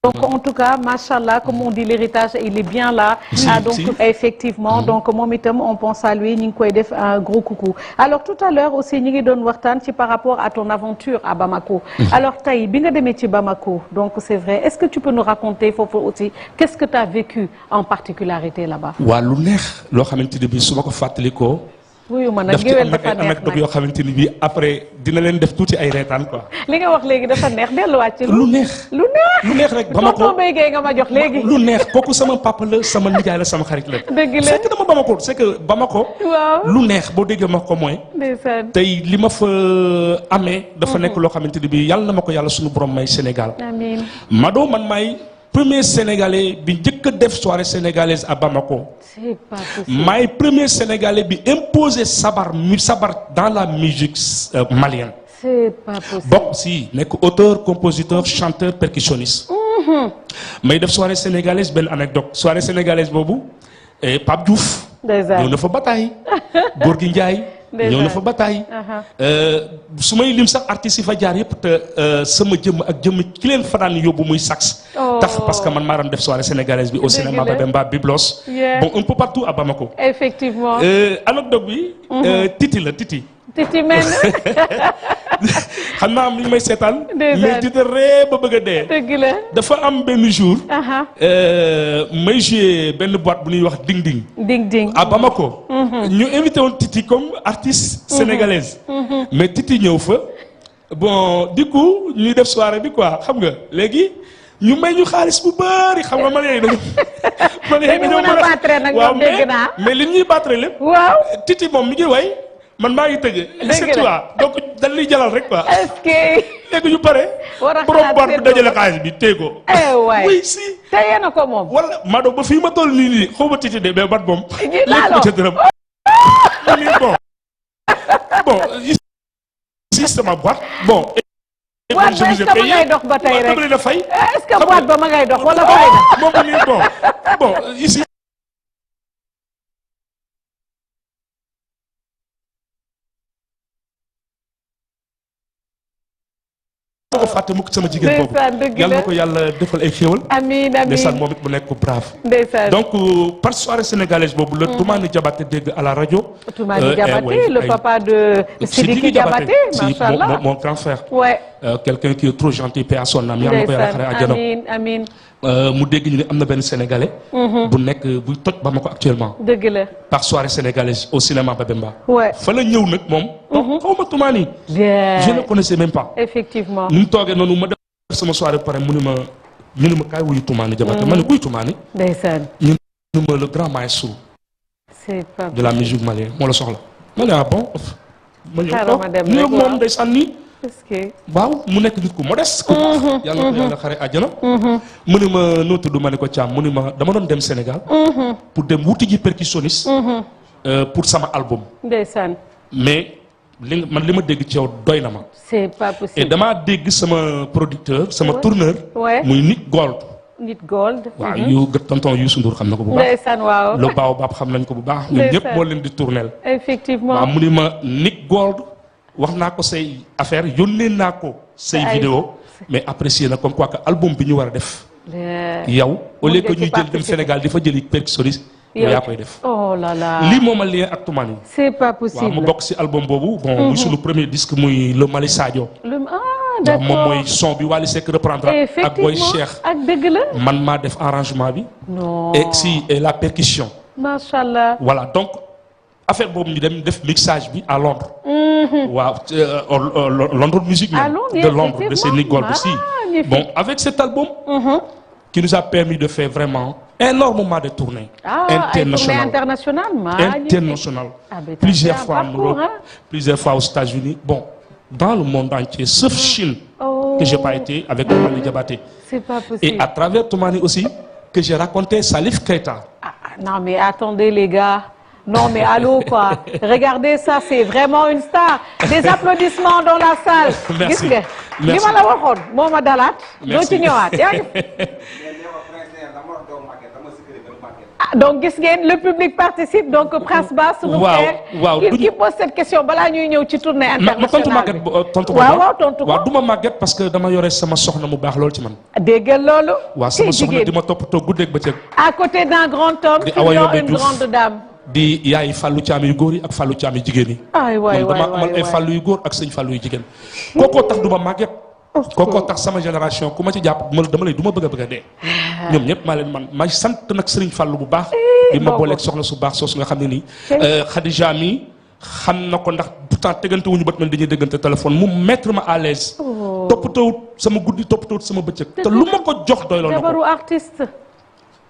Donc en tout cas machallah comme on dit l'héritage il est bien là. Donc effectivement donc moom itam on pense à lui ñu ngi koy def un gros coucou. Alors tout à l'heure aussi ñu ngi doon waxtaan ci par rapport à ton aventure à Bamako. Alors tey bi nga demee ci Bamako donc c'est vrai est-ce que tu peux nous raconter foofu aussi qu'est-ce que tu as vécu en particularité là-bas. waa lu neex loo xamante ne bii su ma ko fàttalikoo wuyu ma nag daf ci géwél am nag dafa ay neex anecdote nag yoo xamante ni bii après dina leen def tuuti ay reetaan quoi. li nga wax léegi dafa neex delluwaat ci lu neex lu neex lu neex rek Bamako tonton Mbaye Gueye nga ma jox léegi lu neex kooku sama papa la sama nijaay la sama xarit la. dëgg la c'est que dama Bamako c'est que Bamako. waaw lu neex boo déggee ma ko mooy. ndeysaan tey li ma fa amee. dafa nekk loo xamante ni bii yàlla na ma ko yàlla suñu borom may Sénégal. amiin Mado man maay premier sénégalais bi njëkk a def soirée sénégalaise à Bamako. c'est pas possible maay premier sénégalais bi imposé sabar dans la musique malienne. c'est pas possible bokk si nekk auteur compositeur chanteur percussionniste. may def soirée sénégalaise benn anecdote soirée sénégalaise boobu Pape Diouf. ndeysaan ñëw na fa bataay Gorgui Ndiaye. ñëw na fa bataay. su may lim sax artistes yi fa jaar yëpp te sama jëmm ak jëmm ki leen fa daan yóbbu muy sax. tax parce que man maa doon def soirée sénégalaise bi au cinéma Babemba Biblos. bon un peu partout à Bamako. effectivement anecdote bi. Titi la Titi. Titi men xam naa am li ñu may seetaan. ndeysaan mais Titi ree ba bëgg a dee. dëgg la dafa am benn jour. may joué benn boîte bu ñuy wax ding ding. ding ding à Bamako. ñu invité woon Titi comme artiste sénégalaise. mais Titi ñëw fa bon du coup ñuy def soirée bi quoi xam nga léegi ñu may ñu xaalis bu bari xam nga man yooyu dañu. man yooyu dañu mën a battre nag ñoom dégg naa mais li ñuy battre lépp. waaw Titi moom mi ngi way man maa ngi tëgg. c'est toi donc dañ lay jalal rek quoi. est-ce que. léegi ñu pare. war a borom boîte bi dajale xaalis bi téye ko. waay oui si. te yéen a ko moom. wala Mado ba fii ma toll nii xaw ma Titi de mais bat moom. ji laaloo léegi dërëm. bon si sama boîte bon. boîte ba est-ce que ma ngay dox ba tey rek est-ce que boîte ba ma ngay dox wala fay na. moom nii bon ici. boo ko fàtte mukk sama jigéen boobu yàlla na ko yàlla defal ay xéewal. amiin amiin ndeysaan moom it mu nekk brave. ndeysaan donc par soirée sénégalaise boobu la Toumani Diabaté dégg à la radio. Toumani Diabaté le papa de Sidiki Diabaté macha allah mon grand frère. ouais quelqu'un qui est trop gentil paix à son âme yàlla na ko yàlla xare àjjana. amiin amiin mu dégg ñu ne am na benn sénégalais. bu nekk buy toj Bamako actuellement. dëgg la par soirée sénégalaise au cinéma Babemba. ouais fa la ñëw nag moom. xaw ma Toumani. je ne connaissais même pas. effectivement ni mu toogee noonu ma def sama soirée pare mu ne ma kaay wuyu Toumani Diabaté ma ne kuy Toumani. ndeysaan ñu ne ma le grand maestro. c'est pas de la musique malienne moo la soxla. ma ne ah bon. ma ñëw xaaral ma dem toog ñëw moom ndeysaan nii. est-ce que. waaw mu nekk nit ku modeste. ku baax yàlla na ko yàlla xare àjjana. mu ne ma noo tudd ma ne ko Thiam mu ne ma dama doon dem Sénégal. pour dem wuti ji percussionniste. pour sama album. ndeysaan. mais li ma dégg ci yow doy na ma. c'est pas possible. et damaa dégg sama producteur sama tourneur. ouais muy Nick Gold. Nick Gold. waaw yu tonton Youssou Ndour xam na ko bu baax. ndeysaan waaw. le Baobab xam nañ ko bu baax. ñun ñëpp moo leen di tournel. effectivement waaw mu ne ma Nick Gold. wax naa ko say affaire yónnee naa ko say vidéo mais apprécié na comme quoi que album bi ñu war a def yow au lieu que ñuy jël dem Sénégal di fa jëli percussionniste yow yaa koy def oh là là lii mooma lien ak Toumani c'est pas possible waaw mu bokk si album boobu bon muy sunu premier disque muy le Mali Sadio d'accord moom mooy son bi Wally Seck reprendre ak Boy Cheikh ak dëgg la man maa def arrangement bi non et la percussion macha allah voilà donc affaire boobu ñu dem def mixage bi à Londres. waaw Londres Music Man de Londres de ces Nick Gold aussi. Bon avec cet album. qui nous a permis de faire vraiment énormément de tournées. internationales. Plusieurs fois en Europe, plusieurs fois aux États-Unis. Bon dans le monde entier sauf Chine. que j'ai pas été avec Toumani Diabaté. C'est pas possible. Et à travers Toumani aussi que j'ai raconté Salif Keita. Non mais attendez les gars. Non mais allô quoi. Regardez ça, c'est vraiment une star. Des applaudissements dans la salle. Merci. Gis nga li ma la waxoon moo ma dalaat. doo ci ñëwaat yaa ngi. Donc gis ngeen le public participe donc Prince Bass sunu frère qui pose cette question balaa ñuy ñëw ci tournée internationale bi. tontu waaw tontu ko waaw du ma màgget parce que dama yore sama soxna mu baax lool ci man. déggal loolu. waaw sama soxna di ma toppatoo guddeeg bëccëg. à côté d'un grand homme. toujours une grande dame. di yaay Fallou Thiam yu góor yi ak Fallou Thiam yu jigéen yi. waay waay dama amal ay Fallou yu góor ak sëñ Fallou yu jigéen. kookoo tax du ma màgget. kookoo tax sama génération ku ma ci jàpp dama lay du ma bëgg a dee. ñoom ñëpp maa leen man maa sant nag Serigne Fallou bu baax. bi ma booleeg soxna su baax soosu nga xam ne nii. Khadija mi xam na ko ndax pourtant tegante wuñu bët man dañuy déggante téléphone mu mettre ma à l'aise toppatawut sama guddi toppatawut sama bëccëg te lu ma ko jox doyloo na jabaru ko artiste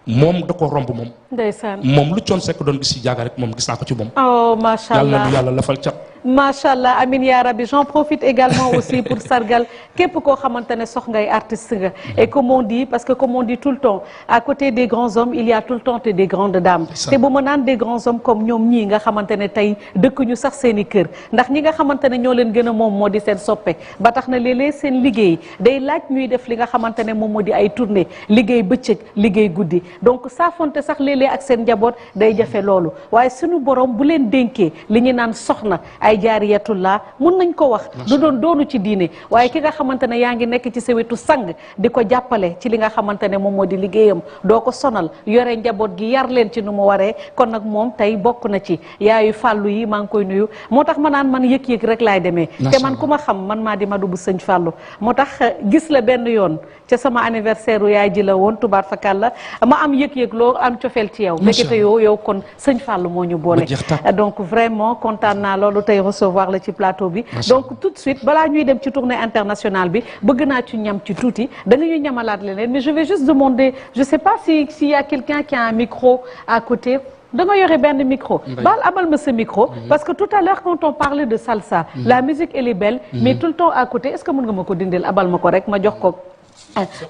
moom da ko romb moom ndeysaan moom lu Thione Seck doon gis ci jaaga rek moom gis naa ko ci moom oh macha yàlla allah na yàlla lafal cat Machallah amin ya rabbi j'en profite également aussi pour sargal képp koo xamante ne sox ngay artiste nga et comme on dit parce que comme on dit tout le temps à côté des grands hommes il y a tout le temps des grandes dames te bu ma naan des grands hommes comme ñoom ñii nga xamante ne tey dëkkuñu sax seen i kër ndax ñi nga xamante ne ñoo leen gën a moom moo di seen soppe ba tax na léeg-léeg seen liggéey day laaj ñuy def li nga xamante ne moom moo di ay tournée liggéey bëccëg liggéey guddi donc saafonte sax léeg-léeg ak seen njaboot day jafe loolu waaye suñu borom bu leen dénkee li ñu naan soxna ay jaariyatullah mun nañ ko wax du doonu ci diine waaye ki nga xamante ne yaa ngi nekk ci sa wetu sang di ko jàppale ci li nga xamante ne moom moo di liggéeyam doo ko sonal yore njaboot gi yar leen ci nu mu waree kon nag moom tey bokk na ci yaayu fàllu yi maa ngi koy nuyu moo tax ma naan man yëg-yëg rek laay demee te man ku ma xam man maa di madu bu sëñ fàllu moo tax gis la benn yoon ca sama anniversaire u yaay ji la woon tubaar fakal la ma am yëg-yëg loo am cofeel ci yow ndekete yow kon sëñ fàllu moo ñu boole donc vraiment kontaan naa loolu tey recevoir la ci plateau bi donc tout de suite balaa ñuy dem ci tournée internationale bi bëgg naa ci ñam ci tuuti da nga ñuy ñamalaat leneen mais je vais juste demander je sais pas s'il y a quelqu'un qui a un micro à côté da nga yore benn micro baal abal ma sa micro parce que tout à l'heure quand on parlait de salsa la musique elle est belle mais tout le temps à côté est-ce que mën nga ma ko dindil abal ma ko rek ma jox ko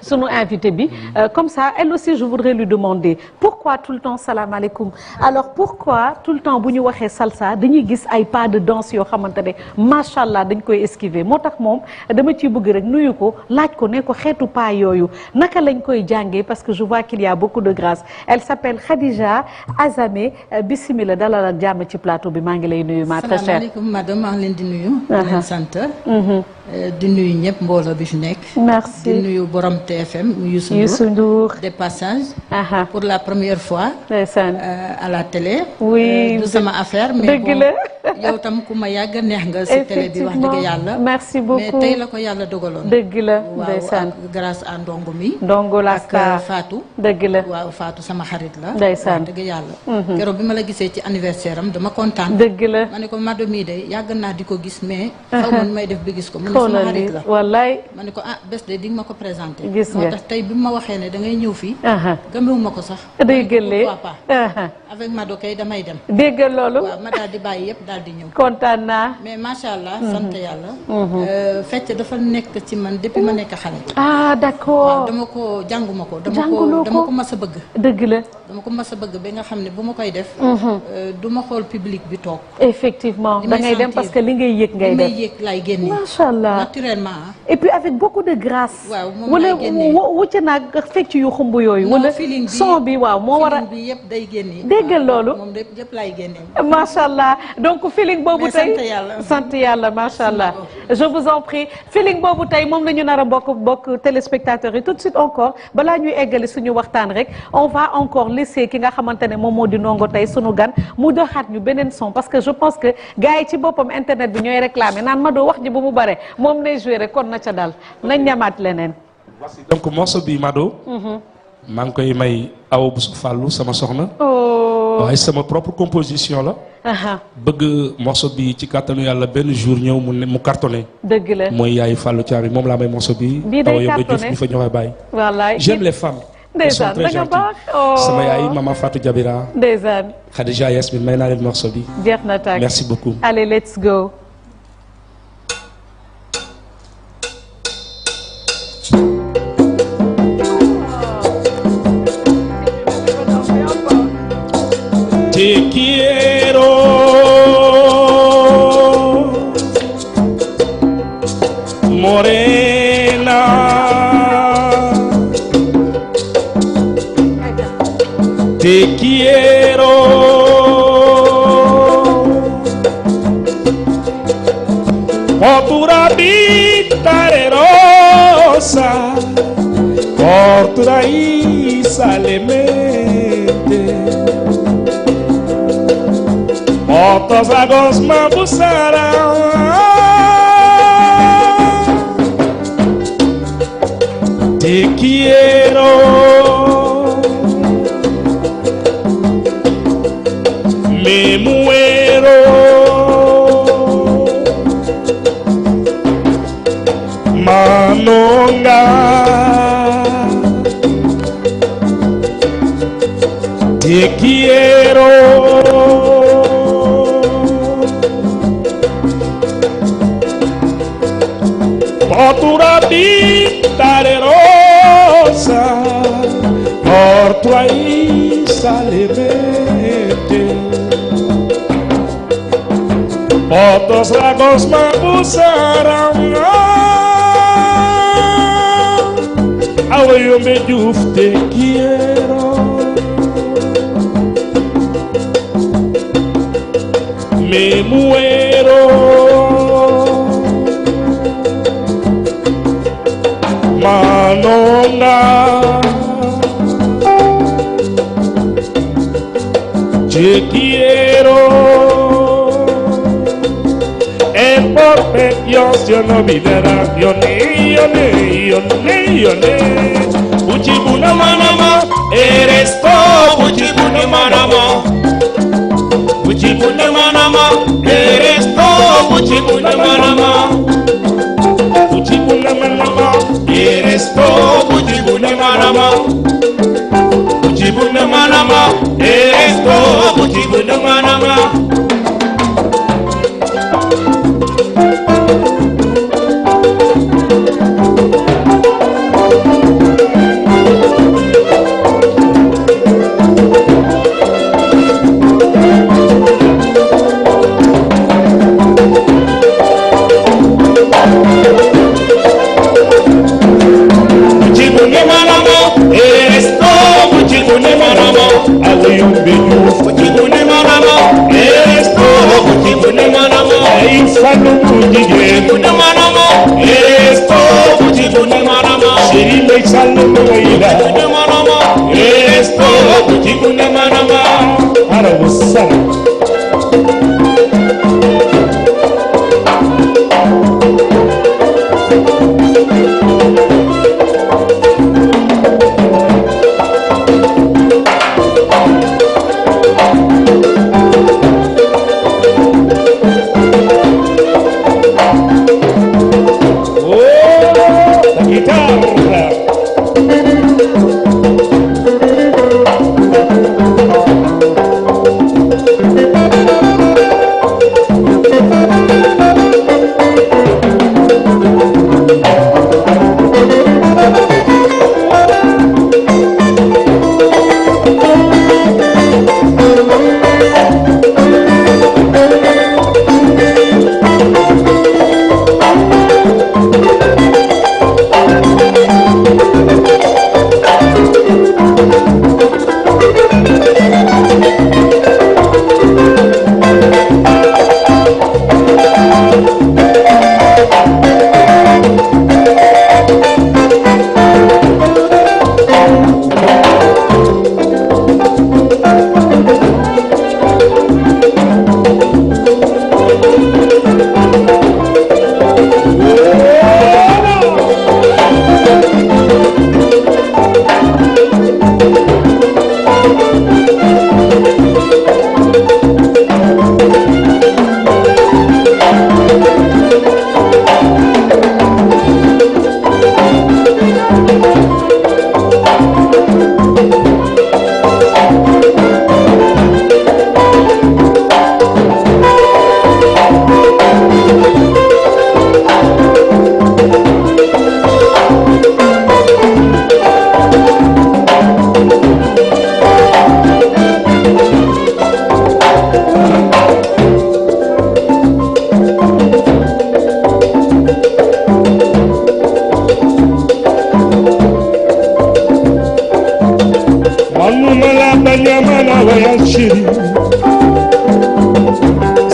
sunu invité bi comme ça elle aussi je voudrais lui demander pourquoi tout le temps salaamaaleykum alors pourquoi tout le temps bu ñu waxee salsa dañuy gis ay pas de danse yoo xamante ne macha allah dañ koy esquiver moo tax moom dama ciy bëgg rek nuyu ko laaj ko ne ko xeetu pas yooyu naka lañ koy jàngee parce que je vois qu'il y a beaucoup de grâce elle s'appelle Khadija Azamé bismillah dalal ak jàmm ci plateau bi maa ngi lay nuyu ma très chère. salaamaaleykum madame maa ngi leen di nuyu. di leen sant. di nuyu ñëpp mbooloo bi fi nekk. merci di nuyu borom TFM Youssou Ndour de passage. pour la première fois. à la télé. oui du sama affaire. mais bon yow tam ku ma yàgg neex nga si télé bi wax dëgg yàlla. merci beaucoup mais tey la ko yàlla dogaloon. dëgg la ndeysaan waaw grâce à Ndongo mi. Ndongo la ak Fatou. dëgg la waaw Fatou sama xarit la. ndeysaan wax dëgg yàlla. keroog bi ma la gisee ci anniversaire am dama kontaan. dëgg la ma ne ko Mado mii de yàgg naa di ko gis mais. xaw ma nu may def bi gis ko. mu ne sama xarit la wallaay. ma ne ko bés de di nga ma ko présenté. gis nga moo tax tey bi ma waxee ne da ngay ñëw fii. gëmewu ma ko sax. déggalee pourquoi pas. avec Mado kay damay dem. déggal loolu. waaw ma daal di bàyyi yëpp daal di ñëw. kontaan naa. mais macha allah. sant yàlla. fecc dafa nekk ci man depuis ma nekk xale. d'accord. waaw dama ko jànguma ko. dama ko mas a bëgg. dëgg la. dama ko mas a bëgg ba nga xam ne bu ma koy def. du ma xool public bi toog. effectivement da ngay dem parce que li ngay yëg ngay def. li may yëg laay génnee. macha allah naturellement. et puis avec beaucoup de grâce. waaw moom laay génnee wala wucce naag fecc yu xumb yooyu. wala son bi waaw moo war a. feeling bi yëpp day génnee. déggal loolu moom yëpp laay génnee. macha allah donc feeling boobu tey sant yàlla macha allah. je vous en prie feeling boobu tey moom la ñu nar a bokk téléspectateurs yi tout de suite encore balaa ñuy eggali suñu waxtaan rek on va encore laisser ki nga xamante ne moom moo di Ndongo tey suñu gan mu doxaat ñu beneen son parce que je pense que gars yi ci boppam internet bi ñooy réclamer naan Mado wax ji bu mu bare moom nay joué rek kon na ca dal nañ ñamaat leneen. donc morceau bi Mado. maa ngi koy may aw bu su fàllu sama soxna. waaye sama propre composition la. bëgg morceau bi ci kàttanu yàlla benn jour ñëw mu cartonné. dëgg la mooy yaayu Fallou Thiam moom laa may morceau bi. bii day cartonné ñu fa ñëwaat bàyyi. wallaay j'aime les femmes. ndeysaan da nga baax sama yaay Mama Fatou Diabira. ndeysaan. Khadija Yasmin may naa leen morceau bi. jeex na tàkk merci beaucoup. allez let's go. Te quiero, morena. Te quiero, oh pura vida rosa, por tu raíz alemente. Otros lagos me abusarán. Te quiero, me muero Manonga te quiero. Por tu rabita de rosa, por tu ahí salivete, otros lagos me pusieron. Ahora yo me te quiero. Me muero. Manonga, te quiero. Es por Dios, yo no vivirá. Yo ne. Uchibuna manama, eres todo. Uchibuna manama. Uchibuna manama, eres todo. Uchibuna manama. Uchibuna manama, eres todo. Uchibuna manama. Uchibuna manama, eres todo. Uchibuna manama.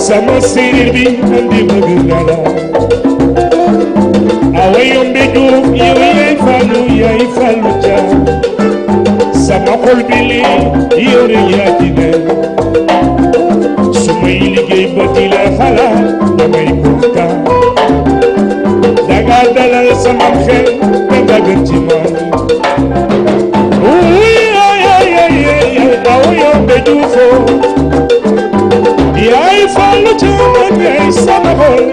Sama sirbi andi magala awayom bedu yoy falu cha sama kolbili yore yatine sumay ligay batila khala damay konta daga dalal sama xel daga gantima awayom bedu fo yay falu cha sama hol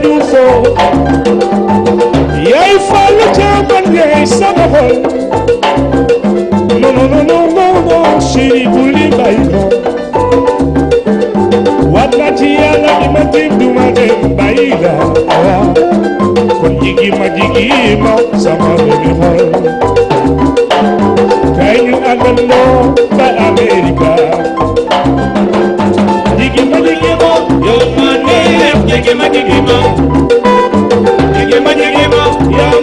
Dioufo yaay Fallou Thiaman yaay sama xol non non non non non chéri bu li bay non waat naa ci Yàlla ni ma tim duma dem bàyyi la kon jigi ma sama doomi xol kay ñu àndandoo ba Amerika jigi ma yow ma neex jigi ma yow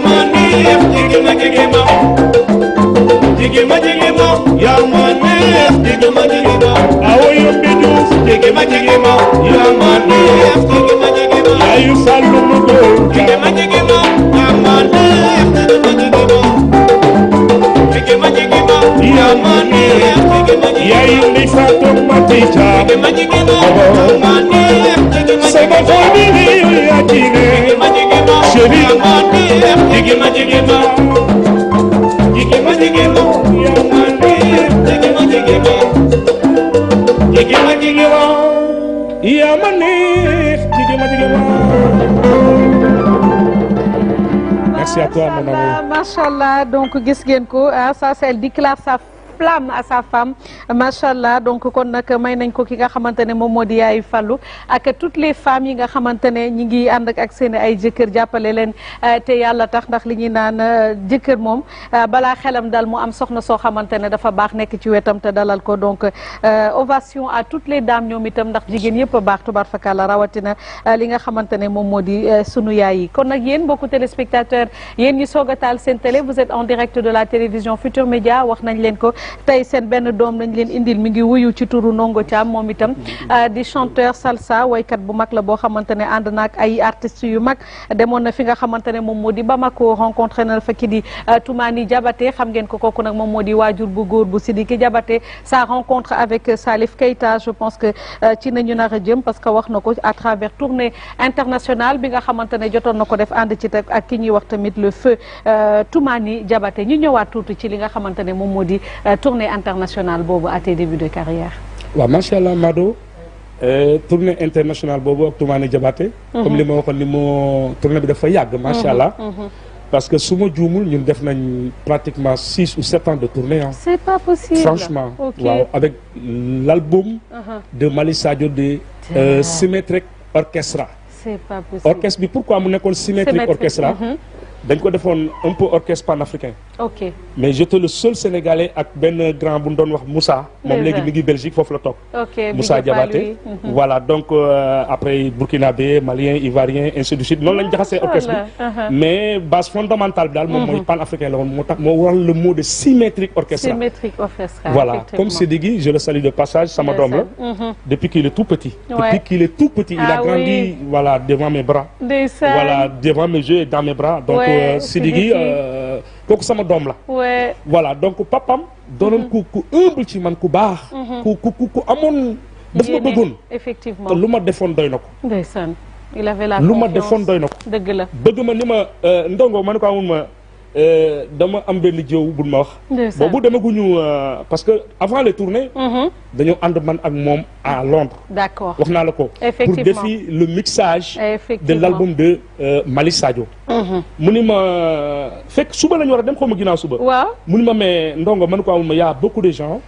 ma neex jigi ma yow ma neex jigi ma awo yombi Diouf jigi ma yow ma neex jigi ma ayu Fallou mu góor jigi ma yow ma neex jigi ma yow ma neex yayu ndi Fatou Mati Thiam sama xol bi yow yaa ci ne chéri jigi ma yow ma neex jigi ma yaa ma neex jigi ma merci à toi mon amour. Machallah, donc gis ngeen ko ça c'est elle déclare sa flamme à sa femme machallah donc kon nag may nañ ko ki nga xamante ne moom moo di yaay Fallou ak toutes les femmes yi nga xamante ne ñi ngi ànd ak seen ay jëkkër jàppale leen te yàlla tax ndax li ñuy naan jëkkër moom balaa xelam dal mu am soxna soo xamante ne dafa baax nekk ci wetam te dalal ko donc ovation à toutes les dames ñoom itam ndax jigéen yëpp a baax tubaar fakala rawatina li nga xamante ne moom moo di sunu yaay yi kon nag yéen mbokku téléspectateurs yéen ñi soog a taal seen télé vous êtes en direct de la télévision Futur Média wax nañ leen ko tey seen benn doom lañ leen indil mi ngi wuyu ci turu Ndongo Thiam moom itam di chanteur salsa waykat bu mag la boo xamante ne ànd naak ay artistes yu mag demoon na fi nga xamante ne moom moo di Bamako rencontré na fa ki di Toumani Diabaté xam ngeen ko kooku nag moom moo di waajur bu góor bu Sidiki Diabaté sa rencontre avec Salif Keita je pense que ci nañu nar a jëm parce que wax na ko à travers tournée internationale bi nga xamante ne jotoon na ko def ànd ci ak ki ñuy wax tamit le feu Toumani Diabaté ñu ñëwaat tuuti ci li nga xamante ne moom moo di tournée internationale boobu à tes débuts de carrière. waaw macha allah Mado tournée internationale boobu ak Toumani Diabaté. comme li ma waxoon ni moo tournée bi dafa yàgg. macha allah parce que su ma juumul ñun def nañ pratiquement 6 ou 7 ans de tournée ah. c'est pas possible. franchement waaw avec l'album de Mali Sadio de Symétrique Orchestra. c'est pas possible orchestre bi pourquoi mu nekkoon Symétrique Orchestra. dañ ko defoon un peu orchestre panafricain. ok mais j'étais le seul sénégalais ak benn grand bu ñu doon wax Moussa. moom léegi mi ngi Belgique foofu la toog. ok Moussa Diabaté. voilà donc après burkinabé malien ivoirien ainsi de suite noonu lañ jaxasee orchestre bi. mais base fondamentale bi daal moom mooy panafricain la woon moo tax moo waral le mot de Symétrique Orchestra. Symétrique Orchestra. voilà comme Sidiki je le salue de passage sama doom la. depuis qu'il est tout petit. depuis qu'il est tout petit. il a grandi voilà devant mes bras. voilà devant mes yeux et dans mes bras donc. Sidiki kooku sama doom la. voilà donc papam doonoon ku humble ci man ku baax. ku amoon. daf ma bëggoon. effectivement te lu ma defoon doy na ko. ndeysaan il avait la lu ma defoon doy na ko. dëgg la bëgg ma ni ma ndongo ma ne ko amul ma dama am benn jëw bu ma wax. boobu demaguñu parce que avant les tournées. dañoo ànd man ak moom à Londres. d'accord wax naa la ko. pour défi le mixage. de l'album de Mali Sadio. mu ni ma fekk suba la ñu war a dem xaw ma ginnaaw suba. waaw mu ni ma mais ndongo man ko amul ma y a beaucoup de gens.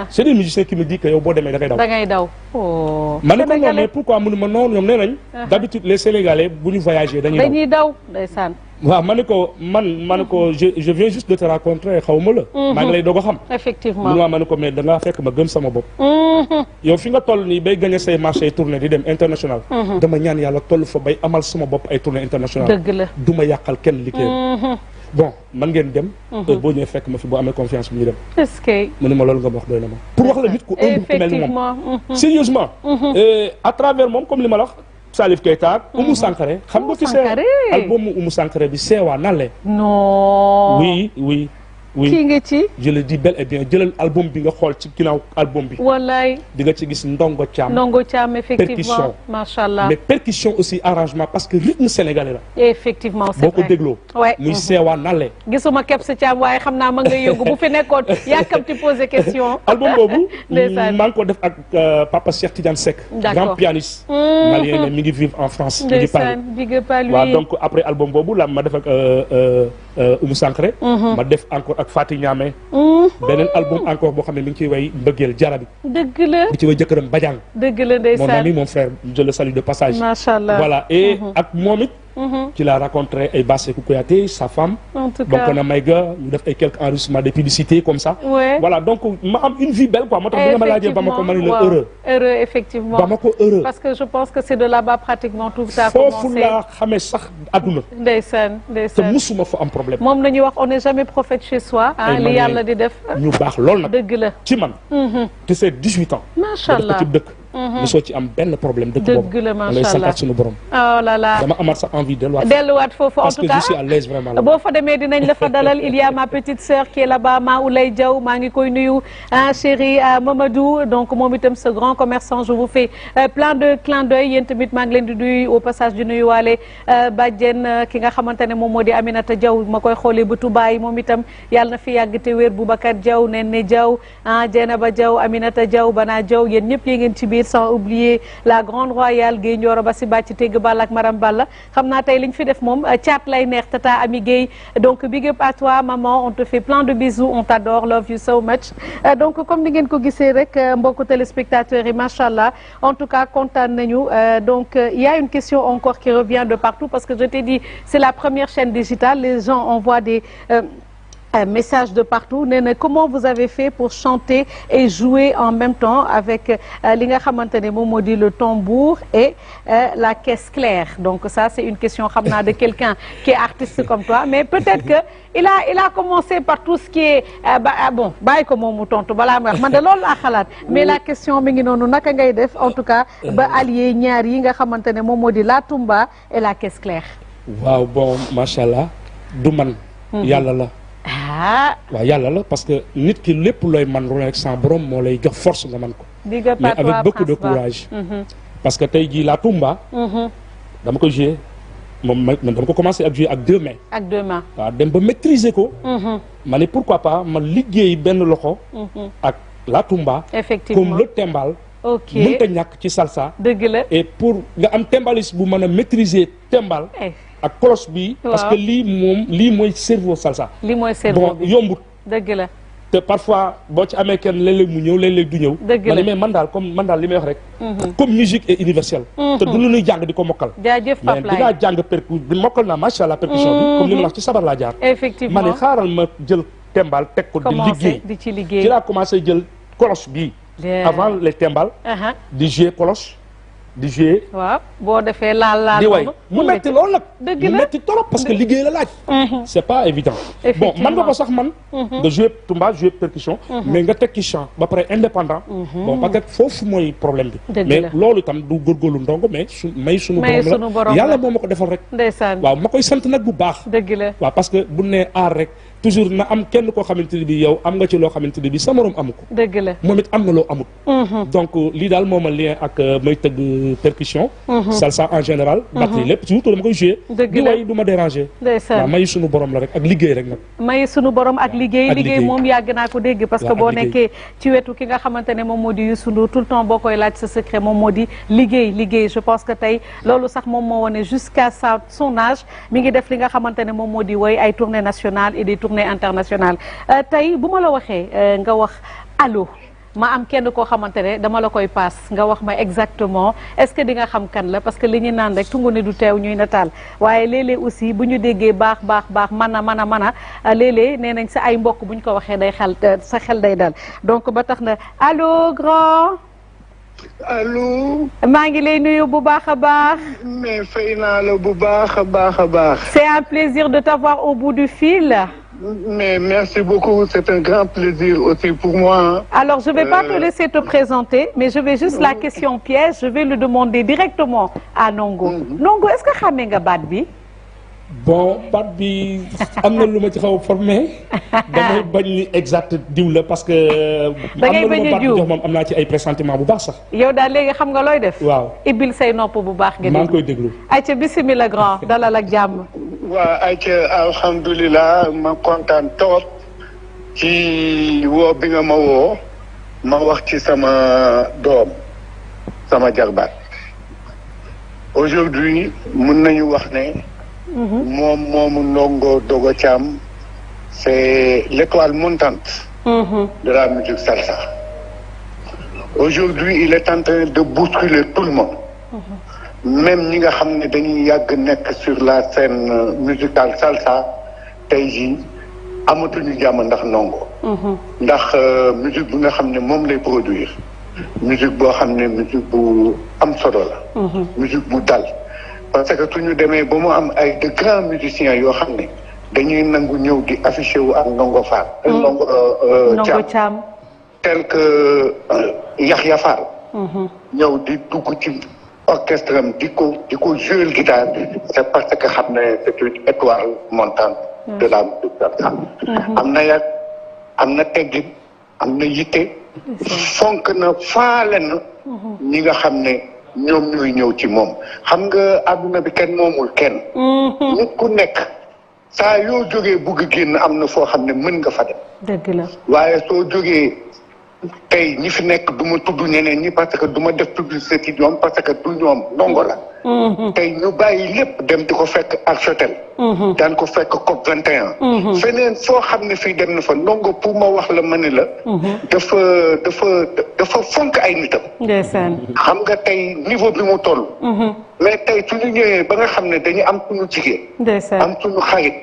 c'est des musiciens qui me disent que yow boo demee da ngay daw. da ngay daw oh. ma ne ko non mais pourquoi mu ni ma non ñoom nee nañ. d'habitude les Sénégalais bu ñu voyager dañuy daw ndeysaan. waaw ma ne ko ma ne ko je viens juste de te rencontrer xaw ma la. maa ngi lay doog a xam. effectivement ma ne ko mais da ngaa fekk ma gëm sama bopp. yow fi nga toll nii bay gagné say marché ay tournée di dem international. dama ñaan yàlla toll fa bay amal sama bopp ay tournée international. dëgg la du ma yàqal kenn liggéeyam. bon man ngeen dem. boo ñëwee fekk ma fi boo amee confiance bu ñu dem. est-ce que. mu ne ma loolu nga ma wax doy na ma. pour wax la nit ku ëmb ku mel ni moom. sérieusement. à travers moom comme li ma la wax. Salif Keita Oumou Sankaré xam nga ci album Oumou Sankaré bi Sewa Nale. non. oui oui kii nga ci. je le dis bel et bien jëlal album bi nga xool ci ginnaaw album bi. wallaay. di nga ci gis Ndongo Thiam. Ndongo Thiam effectivement percussion macha allah. mais percussion aussi arrangement parce que rythme sénégalais la. effectivement c'est vrai boo ko dégloo. ouais muy seewaa nale. gisuma Kebs Thiam waaye xam naa ma nga yëngu bu fi nekkoon yàkkamti poser question. album boobu. ndeysaan maa ngi ko def ak papa Cheikh Tidiane Seck. grand pianiste. malien mais mi ngi vivre en France. mi ngi Paris ndeysaan waaw donc après album boobu la ma def ak Oumou Sankré. ma def encore ak Fati Niamé. beneen album encore boo xam ne mi ngi ciy way mbëggeel jarabi. dëgg la di ci way jëkkëram Badiang. dëgg la ndeysaan mon ami mon frère je le salue de passage. macha allah voilà et ak moom it. ci la rencontré ay Bassirou Kouyaté sa femme. en tout cas donc na may ga ñu def ay quelques enregistrements de publicité comme ça. ouais voilà donc ma am une vie belle quoi moo tax bi nga ma laajee Bamako ma ne la heureux. heureux effectivement Bamako heureux. parce que je pense que c'est de là-bas pratiquement tout a commencé. foofu laa xamee sax àdduna. ndeysaan te ndeysaan musuma fa am problème. moom la ñuy wax on n'est jamais prophète chez soi. ah li yàlla di def. ñu baax lool nag. dëgg la ci man. te c'est 18 ans. macha allah ci dëkk. mosoo ci am benn problème dëkk boobu. dëgg la macha lay allah santaat suñu borom. oh là là dama amaat sax envie delluwaat. delluwaat foofu en parce tout que cas je suis à l'aise vraiment. boo fa demee dinañ la fa dalal il y a ma petite sœur qui est là-bas Ma Oulay Diaw maa ngi koy nuyu chéri Mamadou donc moom itam ce grand commerçant je vous fais plein de clin d'œil yéen tamit maa ngi leen di nuyu au passage di nuyu waale Badiane ki nga xamante ne moom moo di Aminata Diaw ma koy xoolee bëtu baay moom itam yàlla na fi yàgg te wér Boubacar Diaw Nene Diaw Dieynaba Diaw Aminata Diaw Bana Diaw yéen ñëpp yee ngeen ci biir sans oublier la grande royale Guèye Ndioro ba si bàcc Tégg Balla ak Maram Balla xam naa tey li ñu fi def moom caat lay neex tata Ami Guèye donc big up à toi maman on te fait plein de bisous on t'adore love you so much donc comme ni ngeen ko gisee rek mbokku téléspectateurs yi macha allah en tout cas kontaan nañu donc il y a une question encore qui revient de partout parce que je t'ai dit c'est la première chaîne digitale les gens envoient des message de partout nee na comment vous avez fait pour chanter et jouer en même temps avec li nga xamante ne moom moo di le tambour et la caisse claire donc ça c'est une question xam naa de quelqu'un qui est artiste comme toi mais peut-être que il a commencé par tout ce qui est bon bàyyi ko moom mu tontu balaa may wax man de loolu laa xalaat mais la question mi ngi noonu naka ngay def en tout cas ba allier ñaar yi nga xamante ne moom moo di la tumba et la caisse claire. waaw bon macha allah du man. yàlla la. waaw yàlla la parce que nit ki lépp looy man rek sans borom moo lay jox force nga man ko. mais avec beaucoup de courage. parce que tey jii la tumba. dama ko jouer moom dama ko commencé ak jouer ak 2 mains. ak 2 mains. waaw dem ba maîtriser ko. ma ne pourquoi pas ma liggéey benn loxo. ak la tumba. effectivement comme le timbal. ok mënut a ñàkk ci salsa. dëgg la et pour nga am timbaliste bu mën a maîtriser timbal. ak cloche bi. parce que lii mooy cerveau salsa. lii mooy cerveau bi bon yombut. dëgg la. te parfois boo ci amee kenn léeg-léeg mu ñëw léeg-léeg du ñëw. dëgg la mais man daal li may wax rek. comme musique est universelle. te du lu ñuy jàng di ko mokkal. jaajëf Pape Laye mais dinaa jàng bi mokkal naa macha allah percussion bi. comme li ma wax ci sabar laa jaar. effectivement ma ne xaaral ma jël tembal teg ko. di liggéey di ci liggéey ci laa commencé jël cloche bi. avant les tembal. di jouer cloche. di jouer waaw boo defee laal di way mu metti loolu nag. dëgg la mu metti trop parce que liggéey la laaj. c'est pas évident. bon man nga ko sax man. nga jouer tumba jouer percussion. mais nga tekki chant ba pare indépendant. bon peut-être foofu mooy problème bi. mais loolu itam du góorgóorlu ndongo mais sunu borom la yàlla moo ma ko defal rek. ndeysaan waaw ma koy sant nag bu baax. dëgg la waaw parce que bu nee aar rek toujours na am kenn koo xamante ne bi yow am nga ci loo xamante ne bi sa morom amu ko. dëgg la moom it am na loo amut. donc lii daal moo ma lien ak may tëgg percussion. salsa en général. batterie lépp surtout dama koy jouer. dëgg di la way du ma déranger. ndeysaan waaw may sunu borom la rek ak liggéey rek nag. may sunu borom ak liggéey moom yàgg naa ko dégg. parce que boo nekkee ci wetu ki nga xamante ne moom moo di Youssou Ndour tout le temps boo koy laaj sa secret moom moo di liggéey je pense que tey loolu sax moom moo wane jusqu'à son âge mi ngi def li nga xamante ne moom moo di woy ay tournées nationales et des tournées internationales tey bu ma la waxee nga wax allo ma am kenn koo xamante ne dama la koy paas nga wax ma exactement est-ce que di nga xam kan la parce que li ñu naan rek tungu ne du teew ñuy nataal waaye léeg-léeg aussi bu ñu déggee baax mën a léeg-léeg nee nañ sa ay mbokk bu ñu ko waxee day sa xel day dal donc ba tax na allo grand. allo. maa ngi lay nuyu bu baax a baax. mais fay naa la bu baax a baax. c'est un plaisir de t'avoir au bout du fil. Mais merci beaucoup, c'est un grand plaisir aussi pour moi. Alors, je ne vais pas te laisser te présenter, mais je vais juste la question piège, je vais le demander directement à Nongo. Nongo, est-ce que xamee nga baat bi? bon baat bi am na lu ma ci xaw a formé damay bañ ni exact diw la parce que. da ngay bañ a baat bi jox moom am naa ci ay pressentiment bu baax sax. yow daal léegi xam nga looy def. waaw ibbil say nopp bu baax. nga maa ngi koy déglu. ayca bisimilah grand dalal ak jàmm. waa ayca alhamdulilah ma kontaan trop ci woo bi nga ma woo ma wax ci sama doom sama jarbaat aujourd'hui mën nañu wax ne. moomu Ndongo Dogo Thiam c'est l'étoile montante de la musique salsa. Aujourd'hui il est en train de bousculer tout le monde. Même ñi nga xam ne dañuy yàgg nekk sur la scène musicale salsa tey jii amatuñu jàmm ndax Ndongo. ndax musique bu nga xam ne moom lay produire musique boo xam ne musique bu am solo la. musique bu dal. parce que su ñu demee ba mu am ay de grands musiciens yoo xam ne dañuy nangu ñëw di affiché wu ak Ndongo Fall. Ndongo Thiam tel que Yaxya Fall. ñëw di dugg ci orchestre am di ko jouer guitare c'est parce que xam ne c'est une étoile montante de la musique salsa. am na yar am na teggin am na yitte fonk na faale na ñi nga xam ne ñoom ñooy ñëw ci moom xam nga àdduna bi kenn moomul kenn. nit ku nekk saa yoo jógee bugg génn am na foo xam ne mën nga fa dem. dëgg la waaye soo jógee tey ñi fi nekk du ma tudd ñeneen ñi parce que du ma def publicité ci ñoom parce que du ñoom Ndongo la. tey ñu bàyyi lépp dem di ko fekk Archotel. daan ko fekk COP 21. feneen foo xam ne fii dem na fa Ndongo pour ma wax la ma ne la. dafa fonk ay nitam. ndeysaan. xam nga tey niveau bi mu toll. mais tey su ñu ñëwee ba nga xam ne dañu am suñu jigéen. ndeysaan am suñu xarit.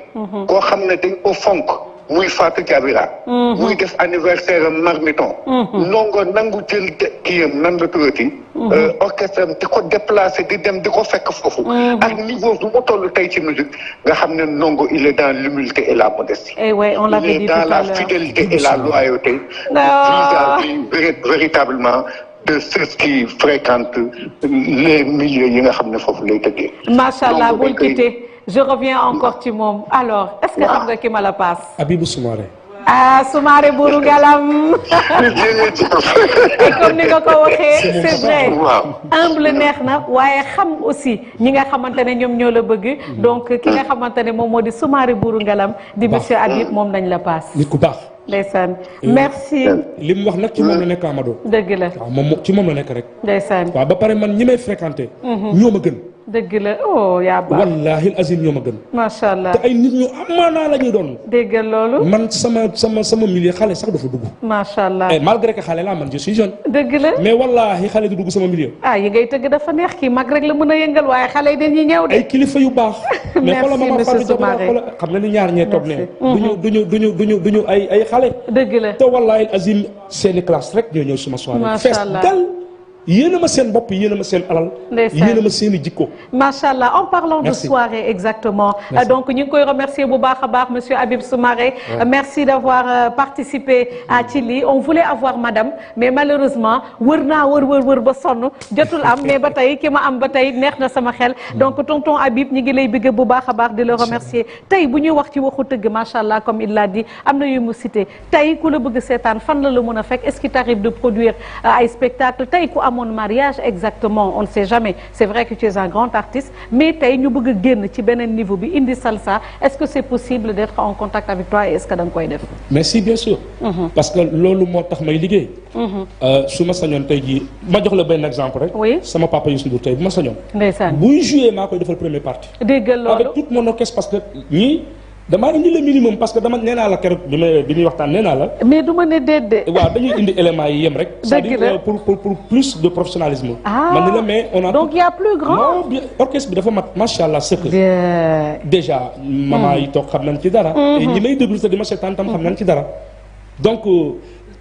koo xam ne dañ ko fonk. muy Fatou Diabira. muy def anniversaire am Marmiton. Ndongo nangu jël kiyam nan la tuddati. orchestre am di ko déplacé di dem di ko fekk foofu. ak niveau bu mu toll tey ci musique nga xam ne Ndongo il est dans l'humilité et la modestie. et ouais, on l'avait dit tout à l'heure. Il est dans la fidélité et la loyauté. vis-à-vis véritablement de ceux qui fréquentent les milieux yi nga xam ne foofu lay tëggee. macha allah bul quitté. Je reviens encore ci moom alors est-ce que xam nga ki ma la paas. Abibou Soumaré. ah Soumaré Bourou Galam. et comme ni nga ko waxee c'est vrai. humble neex na waaye xam aussi ñi nga xamante ne ñoom ñoo la bëgg. donc ki nga xamante ne moom moo di Soumaré Bourou Galam. di monsieur Habib moom dañ la paas. nit ku baax. ndeysaan merci. li mu wax nag ci moom la nekk Amadou. dëgg la waaw moom ci moom la nekk rek. ndeysaan. waaw ba pare man ñi may fréquenté. ñoo ma gën. dëgg la oh yaa baax. wallaahi azim ñoo ma gën. macha allah te ay nit ñu amaanaa la ñuy doon. dégg loolu. man sama milieu xale sax dafa dugg. macha allah malgré que xale laa man je suis jeune. dëgg la mais wallaahi xale du dugg sama milieu. ah yi ngay tëgg dafa neex kii mag rek la mën a yëngal waaye xale yi dañuy ñëw de. ay kilifa yu baax. mais xoolal ma monsieur Soumaré xam nga ni ñaar ñee toog ne. duñu ay xale. dëgg la te wallaahi azim seeni classe rek ñoo ñëw suma soirée. macha allah fees dal yéen a ma seen bopp yéen a ma seen alal. yéen a ma seen i jikko. macha allah en parlant de soirée exactement. donc ñu ngi koy remercier bu baax a baax monsieur Habib Soumaré. merci d'avoir participé à ci lii on voulait avoir madame mais malheureusement wër naa wër ba sonn jotul am mais ba tey ki ma am ba tey neex na sama xel. donc tonton Habib ñu ngi lay bëgg bu baax a baax di la remercier tey bu ñuy wax ci waxu tëgg macha allah comme il l'a dit am na yu mu cité tey ku la bëgg seetaan fan la mën a fekk est-ce qu'il t'arrive de produire ay spectacles tey ku amoon mariage exactement on ne sait jamais c'est vrai que tu es un grand artiste mais tey ñu bëgg a génn ci beneen niveau bi indi salsa est-ce que c'est possible d'être en contact avec toi et est-ce que da nga koy def. merci bien sûr. parce que loolu moo tax may liggéey. su ma sañoon tey jii ma jox la benn exemple rek. oui sama papa Youssou Ndour tey bu ma sañoon. ndeysaan buy jouer maa koy defal première partie. déggal loolu avec tout mon orchestre parce que ñii. damaa indi le minimum parce que dama nee naa la keroog bi ñuy waxtaan nee naa la. mais du ma ne déedéet. waaw dañuy indi éléments yi yem rek. c'est-à-dire pour plus de professionnalisme. man ni la mais on a. donc il y a plus grand. non bien orchestre bi dafa mat macha allah sëkk. déjà maman yi toog xam nañ ci dara. et ñi may déglu te di ma seetaan tam xam nañ ci dara. donc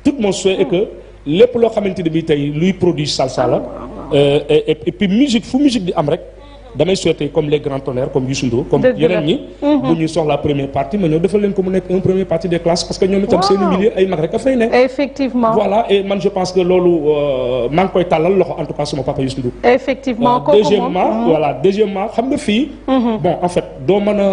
tout mon souhait est que lépp loo xamante ne bii tey luy produit salsa la. et puis musique fu musique di am rek. damay souhaiter comme les grands tonnerres comme Youssou Ndour comme yeneen ñi bu ñuy soxla première partie ma ñëw defal leen ko mu nekk un première partie des classes parce que ñoom itam seen milieu ay mag rek a fay ne effectivement voilà et man je pense que loolu maa ngi koy tàllal loxo en tout cas sama papa Youssou Ndour effectivement deuxièmement xam nga fii bon en fait doo mën a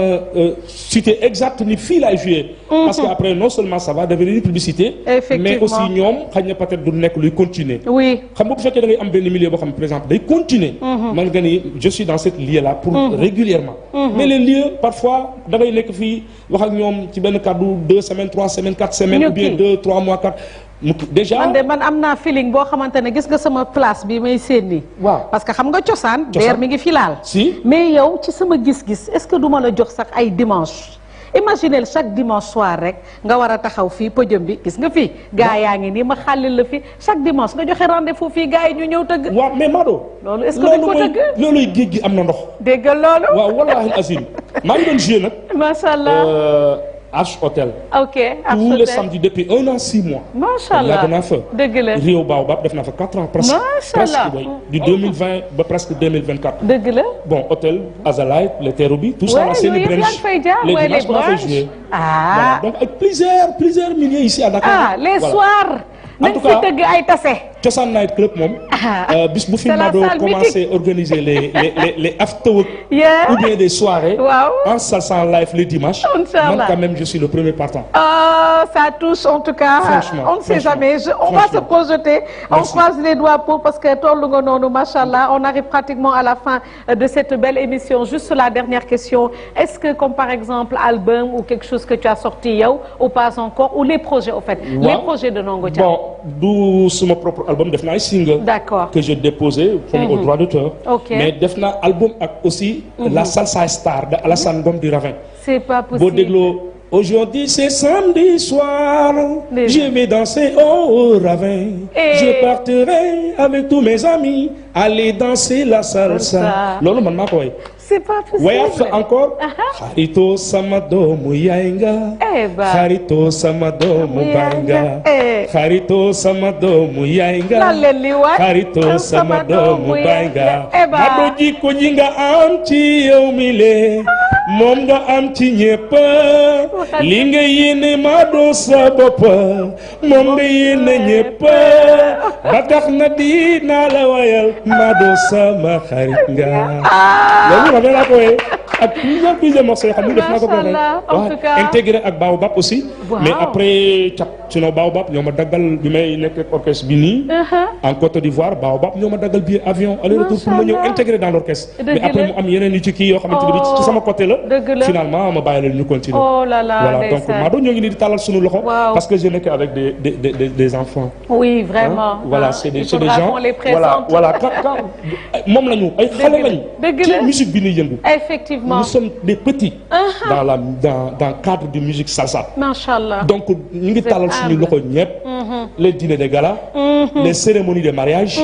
citer exact ni fii laay jouer parce que après non seulement ça va devenir une publicité mais aussi ñoom xëy na peut-être du nekk luy continuer oui xam nga bu fekkee da ngay am benn milieu boo xam ne par exemple day continuer man nga ni je suis dans cette lieu là pour régulièrement mais les lieux parfois da ngay nekk fii wax ak ñoom ci benn kàddu 2 semaines 3 semaines 4 semaines ou bien 2 3 mois 4 déjà man am naa feeling boo xamante ne gis nga sama place bi may seen nii waaw parce que xam nga cosaan deer mi ngi fi laal si mais yow ci sama gis-gis est-ce que du ma la jox sax ay dimanche imaginez chaque dimanche soir rek nga war a taxaw fii podium bi gis nga fii gars yaa ngi nii ma xàllil la fi chaque dimanche nga joxe rendez-vous fii gars yi ñu ñëw tëgg waaw mais Mado loolu est-ce que dañ ko tëgg looluy géej gi am na ndox déggal loolu waaw wallahi azim maa ngi doon jouer nag macha allah Arche Hôtel. ok Arche tous Hôtel les samedis depuis 1 an 6 mois. macha allah yàgg naa fa. dëgg la Rio Baobab def naa fa 4 ans presque. macha allah presque du 2020 ba presque 2024. dëgg la bon hôtel Azalaï le Terrou-Bi tout ça là c'est les branches les dimanches maa fay jouer. ah voilà donc avec plusieurs milliers ici à Dakar. ah les soirs. en tout cas nañ fi tëgg ay tase. Cosaan Night Club moom. bis bu fi Mado commencé organiser les after work ou bien des soirées. waaw en salsa live le dimanche. man quand même je suis le premier partant. ça touche en tout cas. franchement on ne sait jamais on va se projeter. on croise les doigts pour parce que tollu nga noonu machallah on arrive pratiquement à la fin de cette belle émission juste la dernière question est-ce que comme par exemple album ou quelque chose que tu as sorti yow ou pas encore ou les projets au fait. les projets de Ndongo Thiam. bon du suma propre album def naa ay single. d'accord que j'ai déposé comme au droit d'auteur. ok mais def naa album ak aussi. la salsa star de Alassane Ngom du Ravin. c'est pas possible boo dégloo aujourd'hui c'est samedi soir. je vais danser au Ravin. je partirai avec tous mes amis aller danser la salsa. loolu man maa ko woy. c'est pas possible wayaat fa encore. xarito sama doomu yaay nga. xarito sama doomu baay nga. xarito sama doomu yaay nga. xarito sama doomu baay nga. Mado jikko ji nga am ci yow mi le moom nga am ci ñépp li nga yéene Mado sa bopp moom nga yéene ñépp ba tax na dinaa la wayal Mado sama xarit nga. loolu la ko ak plusieurs morceaux yoo xam ne def naa ko ko intégré ak Baobab aussi. mais après sinon Baobab ñoo ma daggal bi may nekk ak orchestre bi nii. en Côte d'Ivoire Baobab ñoo ma daggal billet avion aller retour pour ma ñëw intégré dans l'orchestre. mais après mu am yeneen yu ci kii yoo xamante ne bi ci sama côté la. finalement ma bàyyi leen ñu continuer. voilà donc Mado ñoo ngi nii di talal suñu loxo. parce que je n'ai qu'avec des enfants. oui vraiment. voilà c'est des gens voilà quand moom lañu ay xale lañu. ci musique bi ñuy yëngu. effectivement nous sommes des petits. dans cadre de musique salsa. machallah donc ñu ngi talal suñu loxo ñëpp. les dîners de gala. les cérémonies de mariage.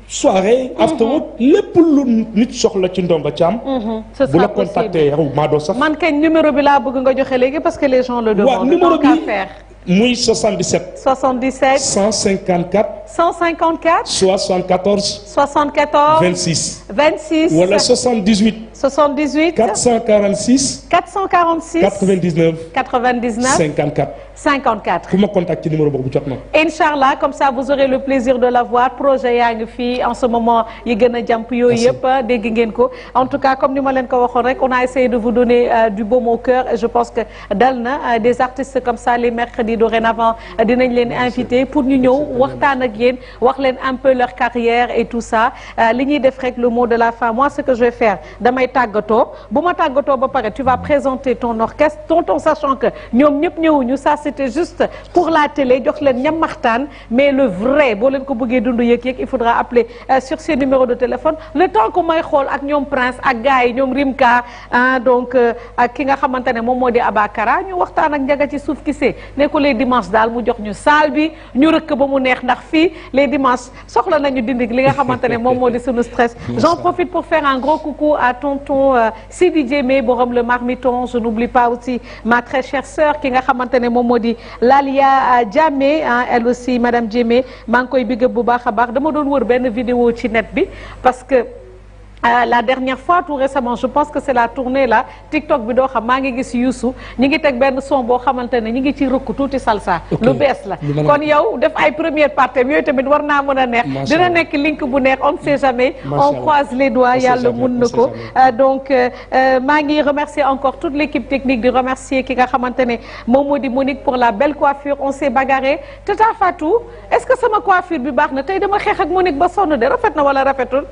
soirée after work lépp lu nit soxla ci Ndongo Thiam. bu la contacter yow Mado sax. man kañ numéro bi laa bëgg nga joxe léegi parce que les gens le demandent. waaw numéro bi muy 77. 77. 154. 154. 74. 74. 26. 26. wala 78. 78. 446. 446. 99. 99. 54. 54. ku ma contacter ci numéro boobu jot na. Inch'Allah comme ça vous aurez le plaisir de la voir projet yaa ngi fii en ce moment yi gën a jàmp yooyu yëpp dégg ngeen ko en tout cas comme ni ma leen ko waxoon rek on a essayé de vous donner du baume au cœur et je pense que dal na des artistes comme ça les mercredis dorénavant dinañ leen invité pour ñu ñëw waxtaan ak yéen wax leen un peu leur carrière et tout ça li ñuy def rek le mot de la fin moi ce que je vais faire damay tàggatoo bu ma tàggatoo ba pare tu vas présenter ton orchestre tout sachant que ñoom ñëpp ñëwuñu ça c'était juste pour la télé jox leen ñam maxtaan mais le vrai boo leen ko bëggee dund yëg-yëg il faudra appeler sur ces numéros de téléphone le temps que may xool ak ñoom Prince ak gars yi ñoom Rimka donc ak ki nga xamante ne moom moo di Abakara ñu waxtaan ak njaga ci suuf ki see ne ko les dimanches daal mu jox ñu salle bi ñu rëkk ba mu neex ndax fii les dimanches soxla nañu dindi li nga xamante ne moom moo di sunu stress. J'en profite pour faire un gros coucou à tonton Sidi Diémé borom le marmiton je n'oublie pas aussi ma très chère sœur ki nga xamante ne moom moo di Lalia Diamé elle aussi madame Diémé maa ngi koy big up bu baax a baax dama doon wër benn vidéo ci net bi parce que La dernière fois tout récemment je pense que c'est la tournée là TikTok bi doo xam maa ngi gis Youssou ñi ngi teg benn son boo xamante ne ñi ngi ci rëkk tuuti salsa lu bees la kon yow def ay première partie yooyu tamit war naa mën a neex dina nekk link bu neex on ne sait jamais on croise les doigts yàlla mun na ko donc maa ngi remercier encore toute l'équipe technique di remercier ki nga xamante ne moom moo di Monique pour la belle coiffure on s'est bagarré Tata Fatou est-ce que sama coiffure bi baax na tey dama xeex ak Monique ba sonn de rafet na wala rafetul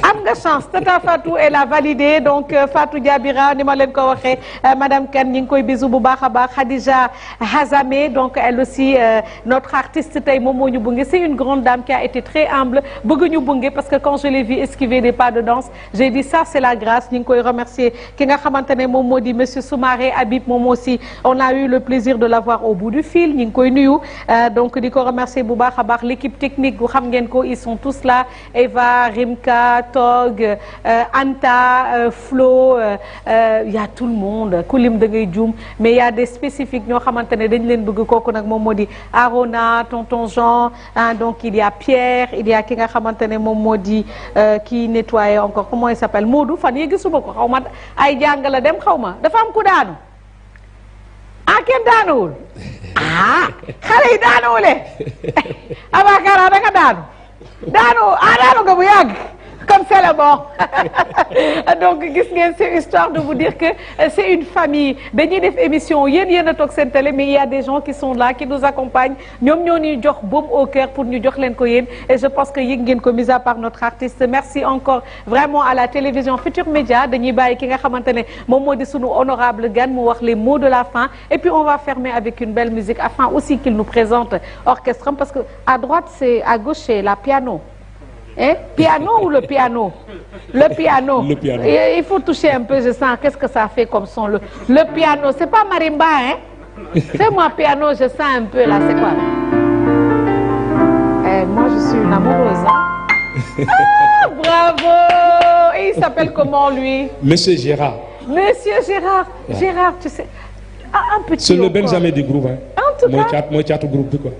am nga chance Tata Fatou elle a validé donc Fatou Diabira ni ma leen ko waxee madame Kane ñi ngi koy bisu bu baax a baax Khadija Hazamé donc elle aussi notre artiste tey moom moo ñu bunge c'est une grande dame qui a été très humble bëgg ñu bunge parce que quand je l'ai vu esquiver des pas de danse j'ai dit ça c'est la grâce ñi ngi koy remercier ki nga xamante ne moom moo di monsieur Soumaré Habib moom aussi on a eu le plaisir de l'avoir au bout du fil ñi ngi koy nuyu donc di ko remercier bu baax a baax l'équipe technique bu xam ngeen ko ils sont tous là Eva Rimka Tog Anta Flo y a tout le monde ku lim da ngay juum mais y a des spécifiques ñoo xamante ne dañ leen bëgg kooku nag moom moo di Arona tonton Jean donc il y a Pierre il y a ki nga xamante ne moom moo di kii nettoyé encore comment il s'appelle Modou fan yi gisuma ko xaw ma ay jàng la dem xaw ma dafa am ku daanu kenn daanuwul xale yi daanuwule Abakara da nga daanu nga bu yàgg comme c'est le bon donc gis ngeen c'est histoire de vous dire que c'est une famille dañuy def émission yéen a toog seen télé mais il y a des gens qui sont là qui nous accompagnent ñoom ñoo ñuy jox baume au cœur pour ñu jox leen ko yéen et je pense que yëg ngeen ko mis à part notre artiste merci encore vraiment à la télévision Futur Média dañuy bàyyi ki nga xamante ne moom moo di sunu honorable gan mu wax les mots de la fin et puis on va fermer avec une belle musique afin aussi qu'il nous présente orchestre parce que à droite c'est à gauche c'est la piano. Piano ou le piano? Le piano. Le piano. Il faut toucher un peu, je sens. Qu'est-ce que ça fait comme son? Le piano, c'est pas marimba, hein? Fais-moi piano, je sens un peu là, c'est quoi? Moi, je suis une amoureuse, hein? Ah, bravo! Et il s'appelle comment, lui? Monsieur Gérard. Monsieur Gérard. Ouais. Gérard, tu sais... un petit. C'est le Benjamin du groupe, hein? En tout cas, moi, chat groupe, quoi.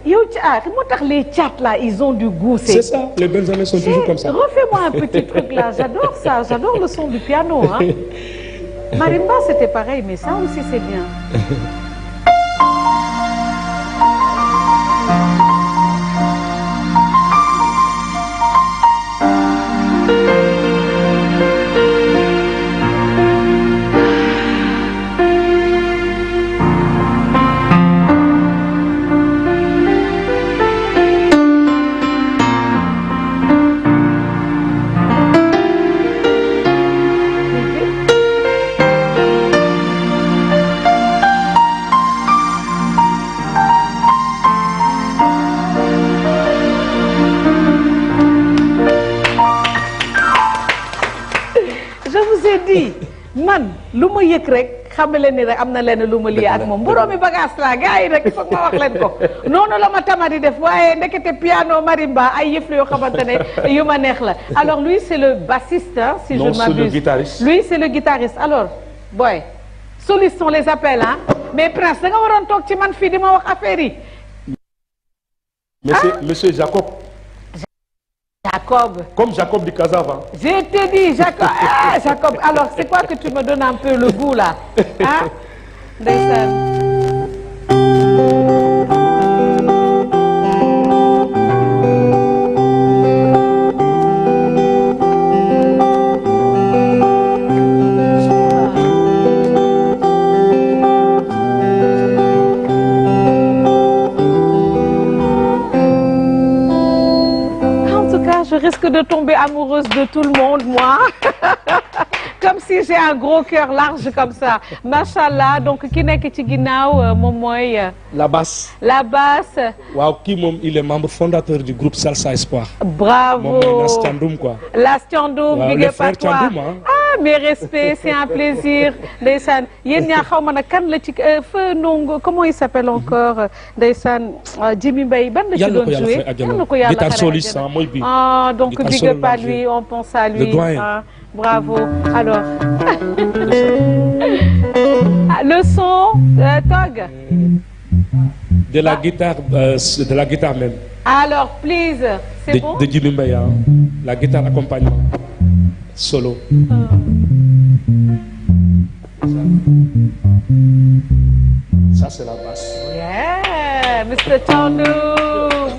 Les chats là, ils ont du goût. C'est ça, les Benjamins sont toujours comme ça. Refais-moi un petit truc là, j'adore ça, j'adore le son du piano. Hein. Marimba, c'était pareil, mais ça aussi, c'est bien. man lu ma yëg rek xam leen ni rek am na leen lu ma lii ak moom boroomi bagage la gars yi rek foog ma wax leen ko noonu la ma tamadi def waaye ndekete piano marimba ay yëf la yoo xamante ne yu ma neex la alors lui c'est le bassiste hein, si non, je ne m'abuse. C'est le guitariste. Lui c'est le guitariste alors boy soliste on les appelle hein mais Prince da nga waroon toog ci man fii di ma wax affaire yi monsieur Jacob. Jacob. Comme Jacob du Casava. Je t'ai dit, Jacob. Ah, Jacob. Alors, c'est quoi que tu me donnes un peu le goût, là? Hein? Je risque de tomber amoureuse de tout le monde, moi. Comme si j'ai un gros cœur large comme ça. Machallah. Donc, qui n'est que ci ginnaaw moom mooy. La basse. La basse. Waaw kii moom il est membre fondateur du groupe Salsa Espoir. Bravo. Moom mooy Las Thiandoum quoi. Las Thiandoum. Waaw les frères Thiandoum hein. Ah mes respects, c'est un plaisir. Ndeysaan yéen ñaa xaw ma nag kan la ci feu nongo comment il s'appelle encore ndeysaan Jimmy Mbaye ban la ci doon jouer. Yal na ko yàlla guitare soliste mooy bi. Ah donc big up à lui, on pense à lui. Le doyen. Ah, bravo. Alors le son Tog. De la guitare même. Alors please, c'est bon. De Jimmy Mbaye, la guitare accompagnement. solo. Ça c'est la basse. Yeah, Mr. Thiandoum.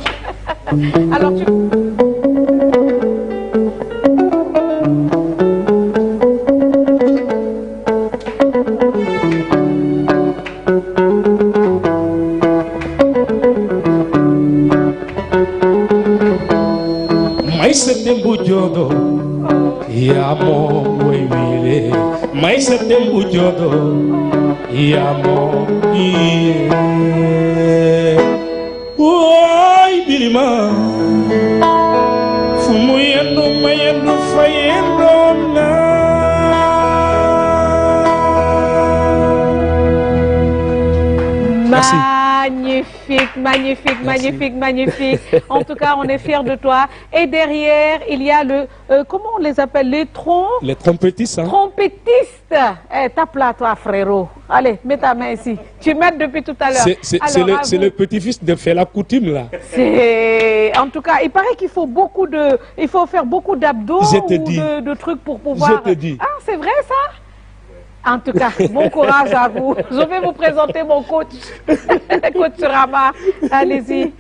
Alors tu Maïsa Dembu Jodo ya mo wele Maïsa Dembu Jodo ya mo ye Oy Birima fumu yendo mayendo fayendo na Merci. Magnifique, magnifique, magnifique, magnifique. En tout cas, on est fiers de toi. Et derrière, il y a le... comment on les appelle? Les trompettistes. Hein? Trompettistes. Tape là, toi, frérot. Allez, mets ta main ici. Tu m'aides depuis tout à l'heure. C'est le petit-fils de Fela Coutim, là. En tout cas, il paraît qu'il faut il faut faire beaucoup d'abdos ou de trucs pour pouvoir... Je te dis. Ah, c'est vrai, ça? En tout cas, bon courage à vous. Je vais vous présenter mon coach, coach Rama. Allez-y.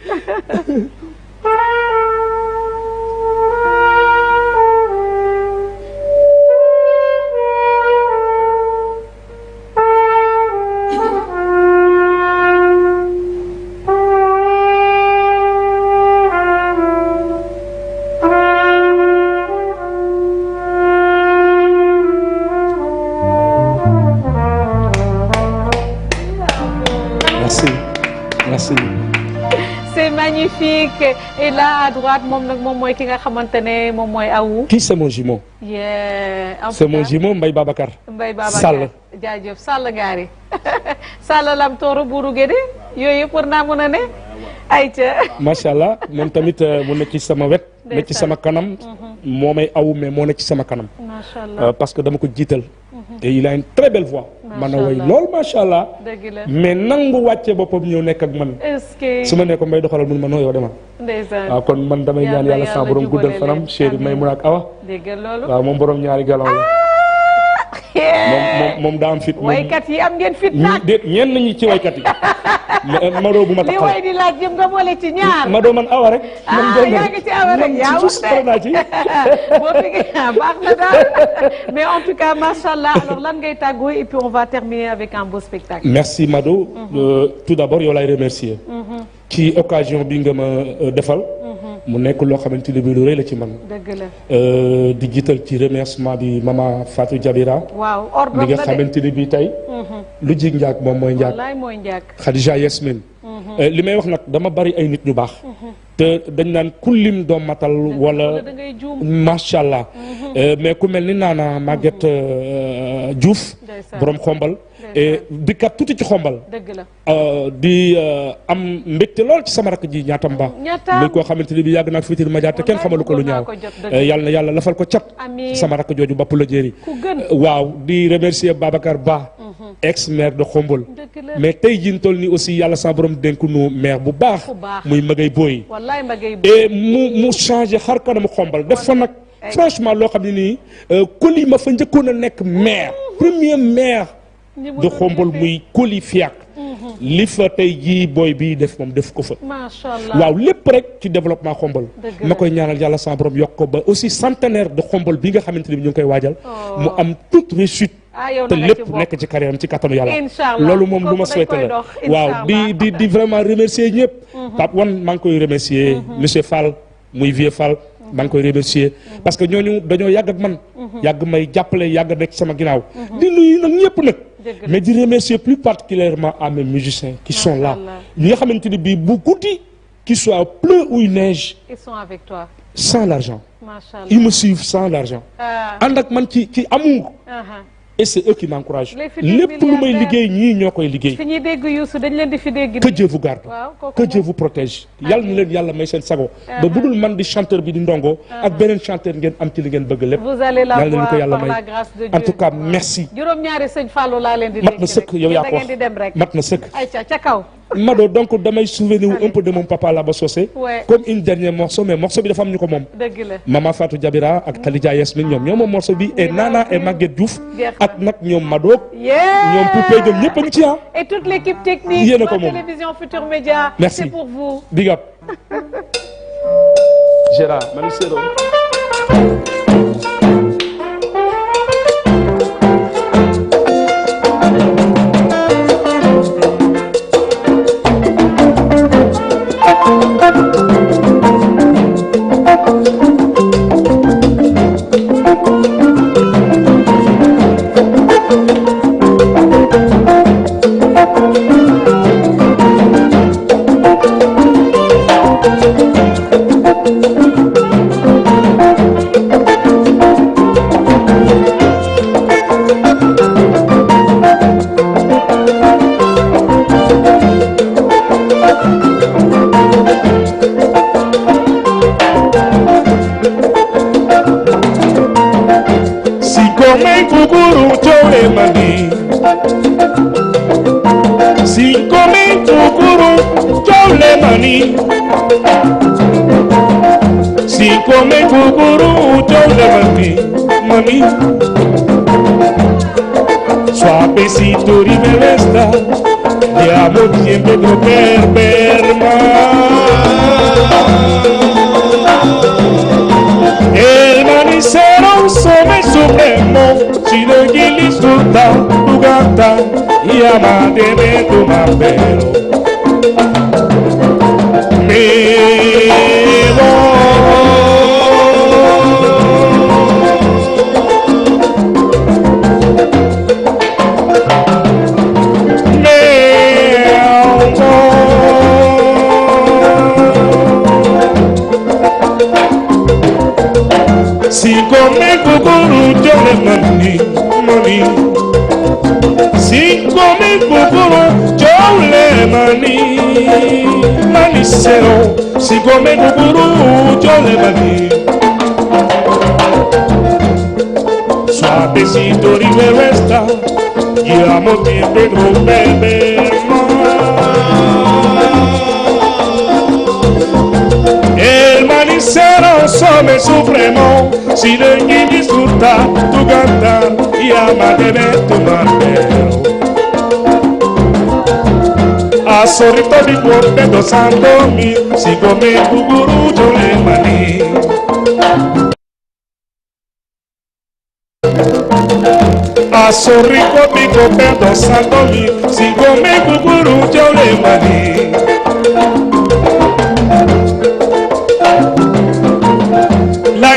Merci. C'est magnifique. Et là, à droite, moi qui a Aou. Qui c'est mon jumeau? C'est mon jumeau, Mbaye Babacar. Mbaye Babacar. Sall. Jaajëf Sall Ngari. Sall lam tooro buru gede. Yooyu pour naa mën a ne. Ayca. Macha Allah, moom tamit mu nekk ci sama wet. nekk ci sama kanam. moo may aw mais moo nekk ci sama kanam. Macha Allah. Parce que dama ko jiital. Et il a une très belle voix. man a woy lool macha allah. dëgg la mais nangu wàcce boppam ñëw nekk ak man. est-ce que su ma nee ko mbay doxalal mun ma noo yow demal. ndeysaan waaw kon man damay ñaan yàlla sa borom guddal fanam chéri may mun ak awa. dégg loolu waaw moom borom ñaari galon la. moom daa am fit. waykat yi am ngeen fit nag. déet ñenn ñi ci waykat yi. Mado bu ma taxal li way di laaj jëm nga boole ci ñaar. Mado man awa rek. yaa ngi ci awa rek yaa wax de. boo fi baax na daal mais en tout cas macha allah alors lan ngay tàggoo et puis on va terminer avec un beau spectacle. merci Mado. tout d'abord yow lay remercier. ci occasion bi nga ma defal. mu nekk loo xamante ni bi lu rëy la ci man. dëgg la. di jiital ci remerciement bi Mama Fatou Diabira. waaw ordre mi nga xamante ni bi tey. lu jig njaag moom mooy njaag. wallaay mooy njaag. Khadija Yasmine. li may wax nag dama bari ay nit ñu baax. te dañ naan kullim doom matal wala. macha allah. mais ku mel ni naana Maguette Diouf. borom xombal. di kat tuuti ci xombal. dëgg la. di am mbégte lool ci sama rakk ji ñaatam ba. muy koo xamante ni bi yàgg naa Futurs Médias te kenn xamalu ko lu ñaaw. yàlla na yàlla lafal ko cat. sama rakk jooju bopp la jéeri. waaw di remercier Babacar Ba. ex maire de Khombol. mais tey jii ñu toll nii aussi yàlla sa borom dénk nu maire bu baax. muy Magay Boy. et mu changé xar kanamu Khombal def fa nag franchement loo xam ne nii Koli ma fa njëkkoon a nekk maire premier maire de Khombol muy Koli Fiak. li fa tey jii booy bii def moom def ko fa. macha allah waaw lépp rek ci développement Khombol. ma koy ñaanal yàlla sa borom yokk ko ba aussi centenaire de Khombol bi nga xamante ni ñu ngi koy waajal. mu am toute réussite. te lépp nekk ci carrière am ci kattanu yàlla. loolu moom lu ma souhaité la. waaw di vraiment remercier ñëpp. Pape Wan maa ngi koy remercier. monsieur Fall muy vieux Fall. maa ngi koy remercier parce que ñooñu dañoo yàgg ak man. yàgg may jàppale yàgg nekk sama ginnaaw. di nuyu nag ñëpp nag. mais di remercier plus particulièrement à mes musiciens qui sont là. ñi nga xamante ni bii bu guddi qu'il soit pleu ou il neige. ils sont avec toi. sans l'argent. Machallah. Ils me suivent sans l'argent. ànd ak man ci amour. et c'est eux qui m'encouragent. lépp lu may liggéey ñii ñoo koy liggéey. fi ñuy dégg Youssou dañ leen di fi dégg. que Dieu vous garde. que Dieu vous protège. yàlla na leen yàlla may seen sago. ba budul man di chanteur bi di ndongo. ak beneen chanteur ngeen am ci li ngeen bëgg lépp. vous allez la voir ko yàlla par may la grâce de Dieu. en tout cas merci. juróom-ñaari sëñ Fallou laa leen di. mat na sëkk yow yaa ko wax di dem rek. mat na sëkk. ayca ca kaw. Mado donc damay souvenir un peu de mon papa là-bas Socé. Comme une dernière morceau mais morceau bi dafa am ñu ko moom. Mama Fatou Diabira ak Khadija Yasmine ñoom moom morceau bi et Nana et Maguette Diouf ak nag ñoom Mado. ñoom Poupée ñoom ñëpp a ngi ci ah. Et toute l'équipe technique de Télévision Futur Média. Merci. C'est pour vous. Big up. Gérard Manicero. Si come cucurú, yo le mami. Suavecito y me besta, te amo siempre no perder El manicero sobre supremo, si de quien disfruta tu gata y amate de tu mapero. Si come cucurú yo le mami, si come cucurú yo le manicero, si come cucurú yo le suavecito ribero está, y amo siempre con beber El manicero sobre supremo, si de quien disfruta tu cantar y ama de ver tu martelo. A sorrito mi cuore dosandomi, si come cucurú yo le maní. A sorrico mi cuore dosandomi, si come cucurú yo le maní. La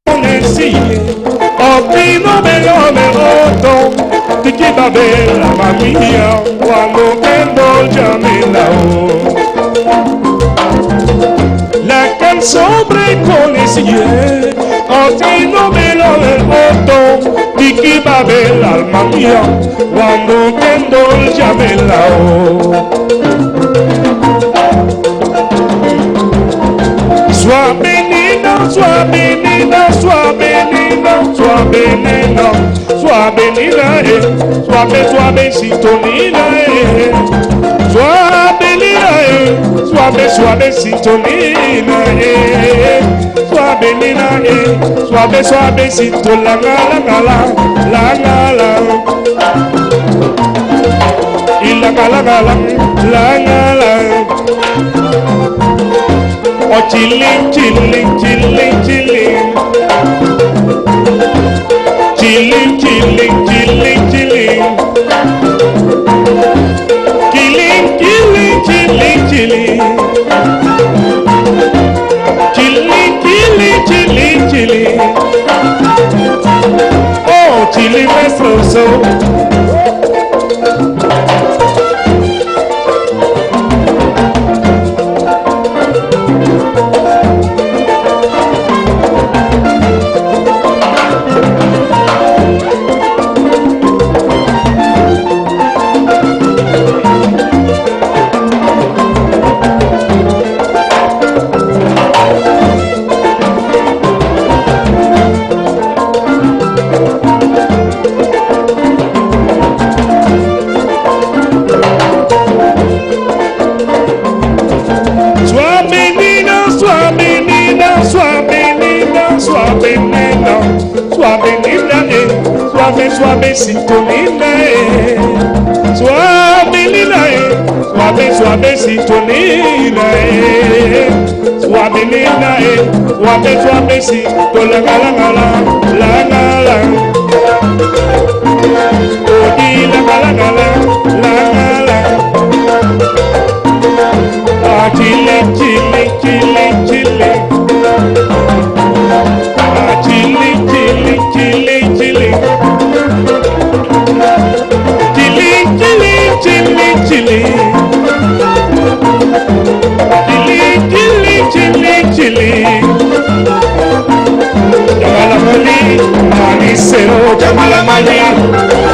consigue, opino me voto, ti quiero ver la mamía cuando tengo ya mi lado. La canción consigue, opino me voto, ti quiero ver la alma mía cuando tengo ya mi lado. Suave nina, suave nina, suave nina, suave nina, suave nina, suave suavecito nina, suave nina, suave suavecito nina, suave nina, suave suavecito la la y la Oh, chilling, chilling, chilling, chilling. Chilling, chilling, chilling, chilling. Killing, killing, chilling, chilling. Chilling, killing, chilling, chilling. Oh, chilling, maestro, suave linae, suave sintoninae, suave linae, suave sintoninae, suave linae, suave sintoninae, la. Odi la. Ah, chile. Ah, chile. Chile. Jamala Mali,